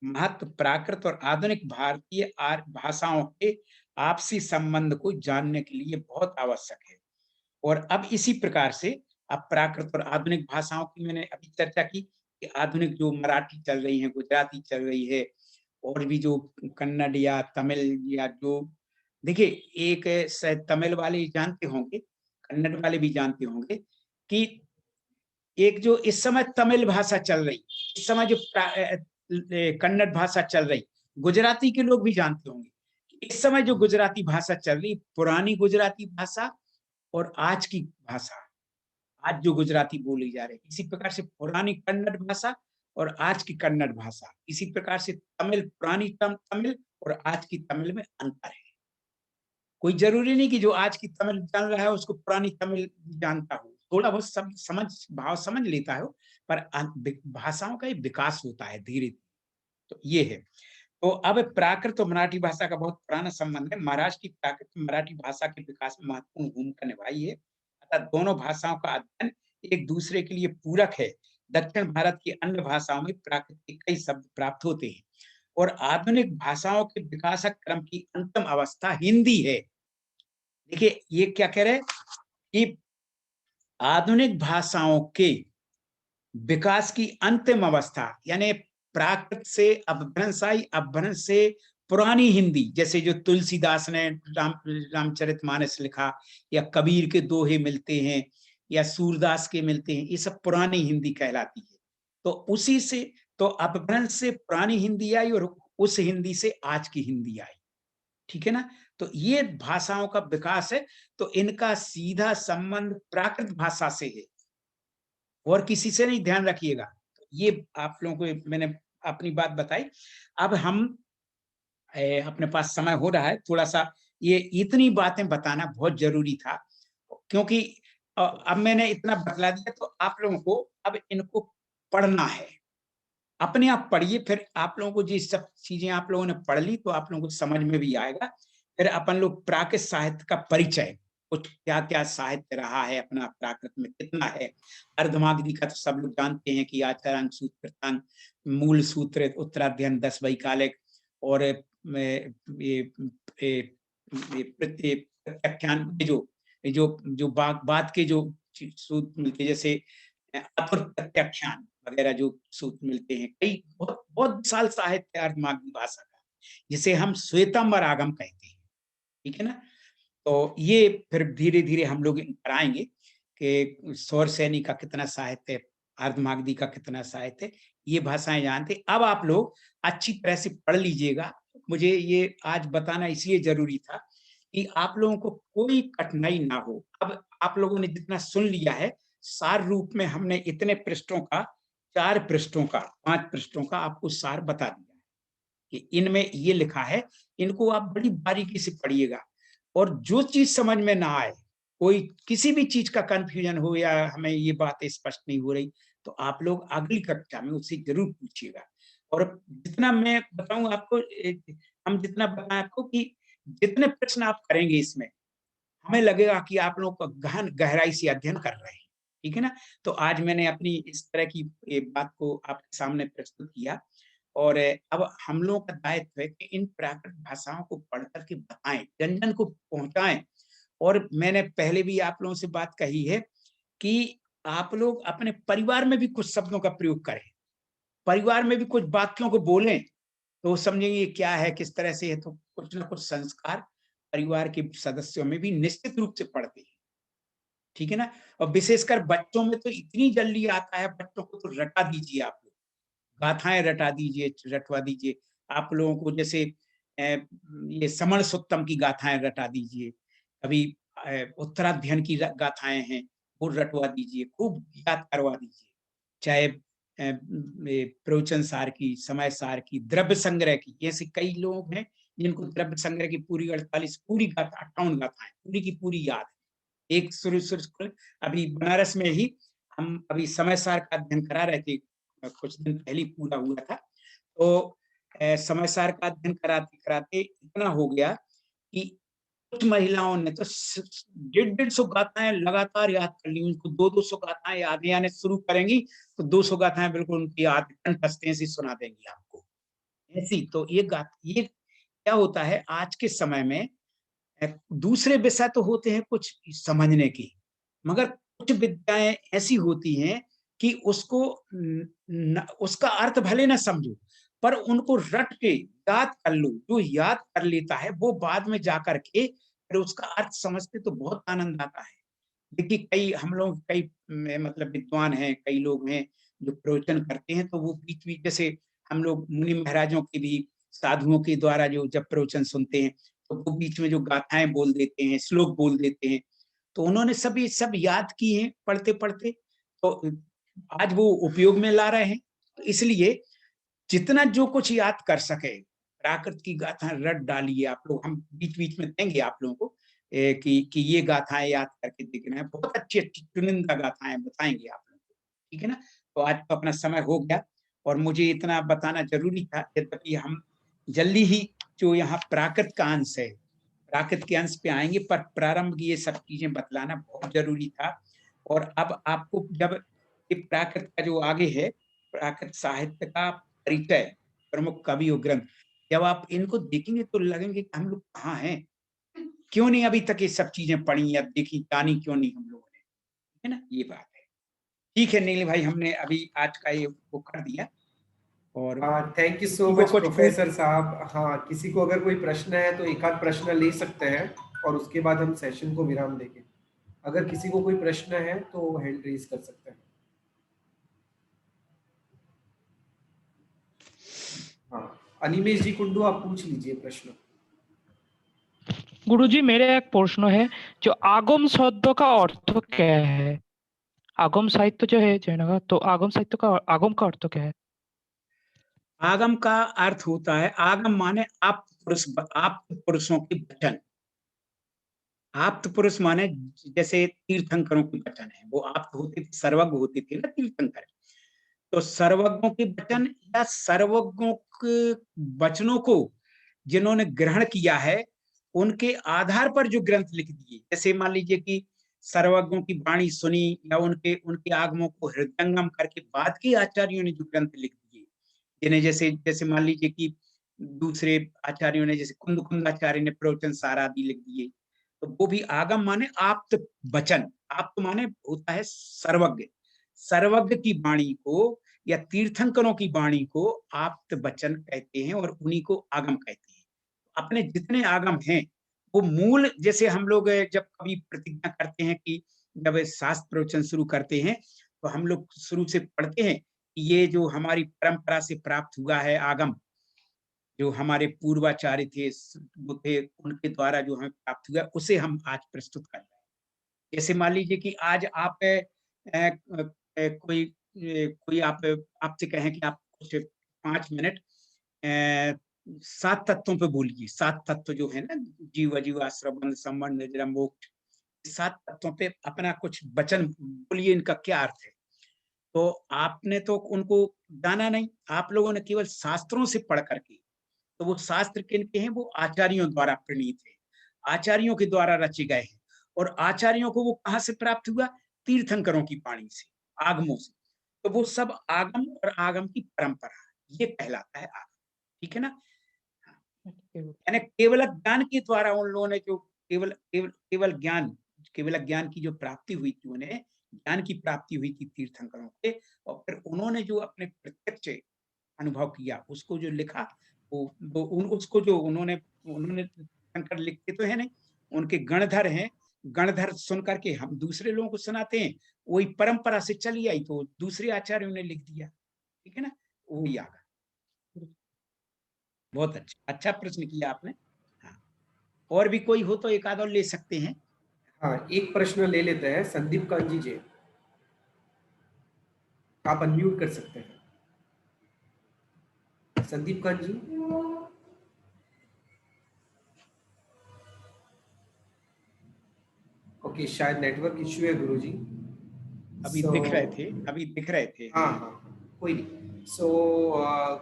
महत्व प्राकृत और आधुनिक भारतीय भाषाओं के आपसी संबंध को जानने के लिए बहुत आवश्यक है। और अब इसी प्रकार से अब प्राकृत और आधुनिक भाषाओं की मैंने अभी चर्चा की कि आधुनिक जो मराठी चल रही है, गुजराती चल रही है, और भी जो कन्नड़ या तमिल, या जो देखिए एक शायद तमिल वाले जानते होंगे, कन्नड़ वाले भी जानते होंगे कि एक जो इस समय तमिल भाषा चल रही, इस समय जो कन्नड़ भाषा चल रही, गुजराती के लोग भी जानते होंगे। इस समय जो गुजराती भाषा चल रही, पुरानी गुजराती भाषा और आज की भाषा, आज जो गुजराती बोली जा रही, इसी प्रकार से पुरानी कन्नड़ भाषा और आज की कन्नड़ भाषा, इसी प्रकार से तमिल, पुरानी तमिल और आज की तमिल में अंतर है। कोई जरूरी नहीं कि जो आज की तमिल जान रहा है उसको पुरानी तमिल जानता हो, थोड़ा बहुत समझ भाव समझ लेता है, पर भाषाओं का विकास होता है धीरे धीरे। तो ये है। तो अब प्राकृत और मराठी भाषा का बहुत पुराना संबंध है। महाराष्ट्र की प्राकृत मराठी भाषा के विकास में महत्वपूर्ण भूमिका निभाई है। अतः दोनों भाषाओं का अध्ययन एक दूसरे के लिए पूरक है। दक्षिण भारत की अन्य भाषाओं में प्राकृत के कई शब्द प्राप्त होते हैं, और आधुनिक भाषाओं के विकासक क्रम की अंतिम अवस्था हिंदी है। देखिए ये क्या कह रहे हैं कि आधुनिक भाषाओं के विकास की अंतिम अवस्था, यानी प्राकृत से अपभ्रंश आई, अपभ्रंश से पुरानी हिंदी, जैसे जो तुलसीदास ने रामचरितमानस लिखा, या कबीर के दोहे मिलते हैं, या सूरदास के मिलते हैं, ये सब पुरानी हिंदी कहलाती है। तो उसी से, तो अपभ्रंश से पुरानी हिंदी आई और उस हिंदी से आज की हिंदी आई, ठीक है ना। तो ये भाषाओं का विकास है, तो इनका सीधा संबंध प्राकृत भाषा से है और किसी से नहीं, ध्यान रखिएगा। तो ये आप लोगों को मैंने अपनी बात बताई। अब हम अपने पास समय हो रहा है, थोड़ा सा ये इतनी बातें बताना बहुत जरूरी था, क्योंकि अब मैंने इतना बतला दिया, तो आप लोगों को अब इनको पढ़ना है। अपने आप पढ़िए, फिर आप लोगों को जी सब चीजें आप लोगों ने पढ़ ली तो आप लोगों को समझ में भी आएगा। फिर अपन लोग प्राकृत साहित्य का परिचय, कुछ क्या क्या साहित्य रहा है अपना प्राकृत में, कितना है। अर्धमागधी का तो सब लोग जानते हैं कि आचारांक सूत्र कृतांक, मूल सूत्र, उत्तराध्ययन, 10 वैकालिक, और प्रत्याख्यान, जो बात के जो सूत्र मिलते, जैसे अतुर प्रत्याख्यान वगैरह जो सूत्र मिलते हैं, कई बहुत बहुत विशाल साहित्य अर्धमागधी भाषा का, जिसे हम श्वेतांबर आगम कहते हैं, ठीक है ना। तो ये फिर धीरे धीरे हम लोग कराएंगे कि सौर सैनी का कितना साहित्य, अर्धमागधी का कितना साहित्य, ये भाषाएं जानते। अब आप लोग अच्छी तरह से पढ़ लीजिएगा। मुझे ये आज बताना इसलिए जरूरी था कि आप लोगों को कोई कठिनाई ना हो। अब आप लोगों ने जितना सुन लिया है, सार रूप में हमने इतने पृष्ठों का, 4 पृष्ठों का, 5 पृष्ठों का आपको सार बता दिया है कि इनमें ये लिखा है। इनको आप बड़ी बारीकी से पढ़िएगा, और जो चीज समझ में ना आए, कोई किसी भी चीज का कंफ्यूजन हो, या हमें ये बात स्पष्ट नहीं हो रही, तो आप लोग अगली कक्षा में उससे जरूर पूछिएगा। और जितना मैं बताऊं आपको, हम जितना बताएं आपको कि जितने प्रश्न आप करेंगे इसमें, हमें लगेगा कि आप लोग गहन गहराई से अध्ययन कर रहे हैं, ठीक है ना। तो आज मैंने अपनी इस तरह की बात को आपके सामने प्रस्तुत किया, और अब हम लोगों का दायित्व है कि इन प्राकृत भाषाओं को पढ़ करके बताएं, जन जन को पहुंचाएं। और मैंने पहले भी आप लोगों से बात कही है कि आप लोग अपने परिवार में भी कुछ शब्दों का प्रयोग करें, परिवार में भी कुछ वाक्यों को बोलें, तो समझेंगे क्या है, किस तरह से है। तो कुछ ना कुछ संस्कार परिवार के सदस्यों में भी निश्चित रूप से पड़ते हैं, ठीक है ना। और विशेषकर बच्चों में तो इतनी जल्दी आता है, बच्चों को तो रटा दीजिए, आप लोग गाथाएं रटा दीजिए, रटवा दीजिए आप लोगों को। जैसे ये समण सुत्तम की गाथाएं रटा दीजिए, कभी उत्तराध्ययन की गाथाएं हैं वो रटवा दीजिए, खूब याद करवा दीजिए। चाहे प्रवचन सार की, समय सार की, द्रव्य संग्रह की, ऐसे कई लोग हैं जिनको द्रव्य संग्रह की पूरी 48 पूरी गाथा 58 गाथाएं पूरी की पूरी याद है। एक शुरू अभी बनारस में ही हम अभी समय सार का अध्ययन करा रहे थे, कुछ दिन पहले पूरा हुआ था। तो समय सार का अध्ययन कराते कराते इतना हो गया कि कुछ महिलाओं ने तो 150 गाथाएं लगातार याद कर ली। उनको 200 गाथाएं याद आने शुरू करेंगी तो 200 गाथाएं बिल्कुल उनकी याद कंठस्थ से सुना देंगी आपको। ऐसी तो ये क्या होता है आज के समय में, दूसरे विषय तो होते हैं कुछ समझने की, मगर कुछ विद्याएं ऐसी होती हैं कि उसको उसका अर्थ भले ना समझो, पर उनको रट के याद कर लो। जो याद कर लेता है वो बाद में जाकर के फिर उसका अर्थ समझते तो बहुत आनंद आता है। देखिए कई हम लोग कई मतलब विद्वान हैं, कई लोग हैं जो प्रवचन करते हैं, तो वो बीच बीच जैसे हम लोग मुनि महाराजों के भी, साधुओं के द्वारा जो जब प्रवचन सुनते हैं तो वो बीच में जो गाथाएं बोल देते हैं, श्लोक बोल देते हैं, तो उन्होंने सब याद किए हैं पढ़ते पढ़ते, तो आज वो उपयोग में ला रहे हैं। तो इसलिए जितना जो कुछ याद कर सके प्राकृत की गाथा रट डालिए आप लोग। हम बीच बीच में देंगे आप लोगों को कि ये गाथाएं याद करके देखना है। बहुत अच्छी अच्छी चुनिंदा गाथाएं बताएंगे आप लोगों को, ठीक है ना। तो आज तो अपना समय हो गया और मुझे इतना बताना जरूरी था, यद्यपि हम जल्दी ही जो यहाँ प्राकृत का अंश है, प्राकृत के अंश पे आएंगे, पर प्रारंभ की ये सब चीजें बतलाना बहुत जरूरी था। और अब आपको जब प्राकृत का जो आगे है, प्राकृत साहित्य का परिचय, प्रमुख कवि और ग्रंथ, जब आप इनको देखेंगे तो लगेंगे कि हम लोग कहाँ हैं, क्यों नहीं अभी तक ये सब चीजें पढ़ी या देखी, जानी क्यों नहीं हम लोगों ने, है ना। ये बात है। ठीक है नील भाई, हमने अभी आज का ये वो कर दिया। और थैंक यू सो को मच कुछ प्रोफेसर साहब। हाँ, किसी को अगर कोई प्रश्न है तो एक आध प्रश्न ले सकते हैं और उसके बाद हम सेशन को विराम देंगे। अगर किसी को कोई प्रश्न है तो हैंड रेज कर सकते हैं। हाँ, अनिमेश जी कुंडू, आप पूछ लीजिए प्रश्न। गुरुजी मेरे एक प्रश्न है, जो आगम शब्द का अर्थ क्या है? आगम साहित्य जो है जैन का, तो आगम साहित्य का आगम का अर्थ क्या है? आगम का अर्थ होता है, आगम माने आप्त पुरुषों के वचन। आप्त पुरुष माने जैसे तीर्थंकरों के वचन है, वो आप्त होते थे, सर्वज्ञ होते थे ना तीर्थंकर। तो सर्वज्ञों के वचन या सर्वज्ञों के वचनों को जिन्होंने ग्रहण किया है, उनके आधार पर जो ग्रंथ लिख दिए, जैसे मान लीजिए कि सर्वज्ञों की वाणी सुनी या उनके उनके आगमों को हृदयंगम करके बाद के आचार्यों ने जो ग्रंथ लिख दिए, जिन्हें जैसे जैसे मान लीजिए कि दूसरे आचार्यों ने, जैसे कुंद आचार्य ने प्रवचन सार आदि लिख दिए, तो वो भी आगम माने आप्त वचन। आप्त माने होता है सर्वज्ञ, सर्वज्ञ की वाणी को या तीर्थंकरों की वाणी को आप्त वचन कहते हैं और उन्हीं को आगम कहते हैं। अपने जितने आगम हैं वो मूल, जैसे हम लोग जब कभी प्रतिज्ञा करते हैं कि जब शास्त्र प्रवचन शुरू करते हैं तो हम लोग शुरू से पढ़ते हैं कि ये जो हमारी परंपरा से प्राप्त हुआ है आगम, जो हमारे पूर्वाचार्य थे वो थे, उनके द्वारा जो हमें प्राप्त हुआ उसे हम आज प्रस्तुत कर रहे हैं। जैसे मान लीजिए कि आज आप कोई आपसे कहें कि आप कुछ 5 मिनट 7 तत्वों पे बोलिए। 7 तत्व जो है ना, जीव अजीव आश्रय बंध संबंध निद्रा मोक्ष, 7 तत्वों पे अपना कुछ वचन बोलिए, इनका क्या अर्थ है। तो आपने तो उनको जाना नहीं, आप लोगों ने केवल शास्त्रों से पढ़ करके, तो वो शास्त्र किनके हैं, वो आचार्यों द्वारा प्रणीत है, आचार्यों के द्वारा रचे गए हैं। और आचार्यों को वो कहाँ से प्राप्त हुआ, तीर्थंकरों की वाणी से, आगमों से। तो वो सब आगम और आगम की परंपरा, ये कहलाता है आगम, ठीक है ना। यानी केवल ज्ञान के द्वारा उन लोगों ने जो केवल ज्ञान की जो प्राप्ति हुई थी, उन्हें ज्ञान की प्राप्ति हुई थी तीर्थंकरों के, और फिर उन्होंने जो अपने प्रत्यक्ष अनुभव किया उसको जो लिखा, उसको जो उन्होंने शंकर लिखते तो है नहीं, उनके गणधर हैं, गणधर सुन करके हम दूसरे लोगों को सुनाते हैं, वही परंपरा से चली आई, तो दूसरे आचार्यों ने लिख दिया, ठीक है ना, वही आ गया। बहुत अच्छा प्रश्न किया आपने। हाँ, और भी कोई हो तो एक आध और ले सकते हैं। हाँ, एक प्रश्न ले लेते हैं, संदीप कांजी जी। आप अनम्यूट कर सकते हैं। संदीप खान जी। ओके, शायद नेटवर्क इश्यू है गुरुजी। अभी दिख रहे थे, अभी दिख रहे थे। हाँ हाँ, कोई नहीं। सो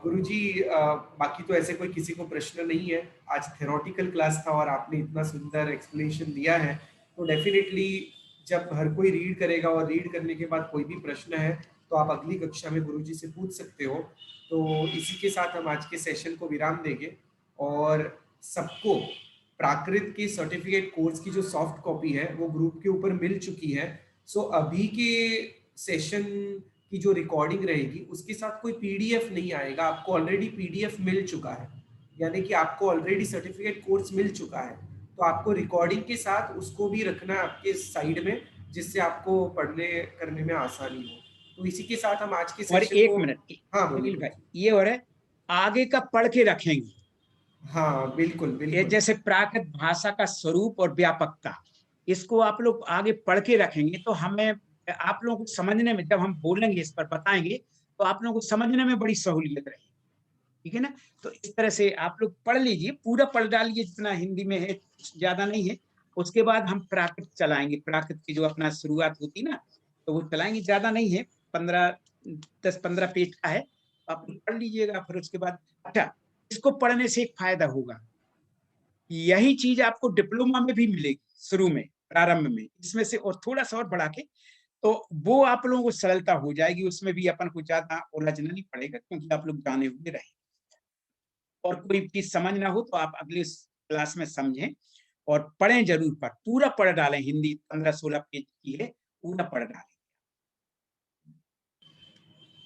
गुरुजी, बाकी तो ऐसे कोई किसी को प्रश्न नहीं है। आज थ्योरेटिकल क्लास था और आपने इतना सुंदर एक्सप्लेनेशन दिया है, तो डेफिनेटली जब हर कोई रीड करेगा और रीड करने के बाद कोई भी प्रश्न है तो आप अगली कक्षा में गुरुजी से पूछ सकते हो। तो इसी के साथ हम आज के सेशन को विराम देंगे और सबको प्राकृत के सर्टिफिकेट कोर्स की जो सॉफ्ट कॉपी है वो ग्रुप के ऊपर मिल चुकी है। सो अभी के सेशन की जो रिकॉर्डिंग रहेगी उसके साथ कोई पीडीएफ नहीं आएगा, आपको ऑलरेडी पीडीएफ मिल चुका है, यानी कि आपको ऑलरेडी सर्टिफिकेट कोर्स मिल चुका है। तो आपको रिकॉर्डिंग के साथ उसको भी रखना है आपके साइड में, जिससे आपको पढ़ने करने में आसानी हो। तो इसी के साथ हम आज के और सेशन एक को मिनट, हाँ अनिल भाई, ये और है आगे का पढ़ के रखेंगे। हाँ बिल्कुल ये बिल्कुल। जैसे प्राकृत भाषा का स्वरूप और व्यापकता, इसको आप लोग आगे पढ़ के रखेंगे तो हमें, आप लोगों को समझने में, जब हम बोलेंगे इस पर बताएंगे तो आप लोगों को समझने में बड़ी सहूलियत रहेगी। ठीक है ना? तो इस तरह से आप लोग पढ़ लीजिए, पूरा पढ़ डालिए जितना हिंदी में है, ज्यादा नहीं है। उसके बाद हम प्राकृत चलाएंगे, प्राकृत की जो अपना शुरुआत होती ना, तो वो चलाएंगे, ज्यादा नहीं है, 10-15 पेज का है, आप पढ़ लीजिएगा। फिर उसके बाद अच्छा, इसको पढ़ने से एक फायदा होगा, यही चीज आपको डिप्लोमा में भी मिलेगी शुरू में, प्रारंभ में, इसमें से और थोड़ा सा और बढ़ा के, तो वो आप लोगों को सरलता हो जाएगी, उसमें भी अपन को ज्यादा उलझना नहीं पड़ेगा, क्योंकि आप लोग जाने हुए रहे। और कोई चीज समझ ना हो तो आप अगले क्लास में समझें और पढ़ें जरूर, पूरा पढ़ डालें। हिंदी 15-16 पेज की है, पूरा पढ़ डालें।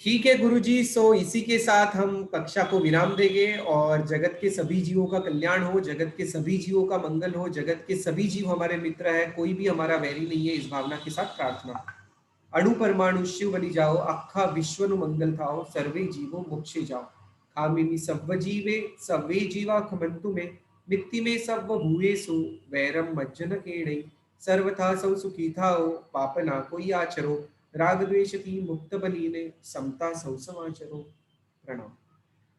ठीक है गुरुजी, सो इसी के साथ हम कक्षा को विराम देंगे और जगत के सभी जीवों का कल्याण हो, जगत के सभी जीवों का मंगल हो, जगत के सभी जीव हमारे मित्र है, कोई भी हमारा वैरी नहीं है, इस भावना के साथ प्रार्थना। अणु परमाणु शिव बनी जाओ, अखा विश्व नु मंगल थाओ, सर्वे जीवो मोक्षे जाओ। खामिनी सव्व जीवे सव्वे जीवा खमंतु में, मित्ति में सव्व भूयेसु वैरम मज्जन केणै। सर्वथा सौ सुखी थाओ, पाप ना कोई आचरो, राग द्वेष की मुक्त बनीने, समता सौ समाचरो। प्रणाम।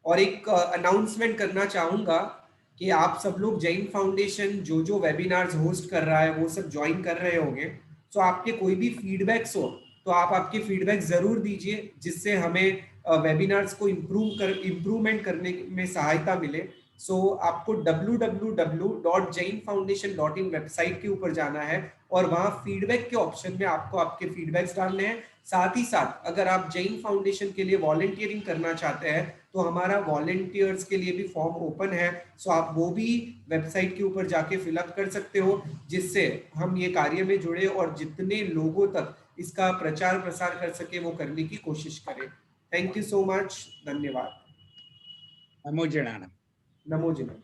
और एक अनाउंसमेंट करना चाहूंगा कि आप सब लोग जैन फाउंडेशन जो वेबिनार्स होस्ट कर रहा है वो सब ज्वाइन कर रहे होंगे। तो आपके कोई भी फीडबैक्स हो तो आप आपके फीडबैक जरूर दीजिए, जिससे हमें वेबिनार्स को इम्प्रूवमेंट करने में सहायता मिले। सो आपको www.jainfoundation.in वेबसाइट के ऊपर जाना है और वहां फीडबैक के ऑप्शन में आपको आपके फीडबैक्स डालने हैं। साथ ही साथ अगर आप जैन फाउंडेशन के लिए वॉलंटियरिंग करना चाहते हैं तो हमारा वॉलंटियर्स के लिए भी फॉर्म ओपन है। सो आप वो भी वेबसाइट के ऊपर जाके फिलअप कर सकते हो, जिससे हम ये कार्य में जुड़े और जितने लोगों तक इसका प्रचार प्रसार कर सके वो करने की कोशिश करें। थैंक यू सो मच, धन्यवाद। नमो जनार्दन। नमो जिना।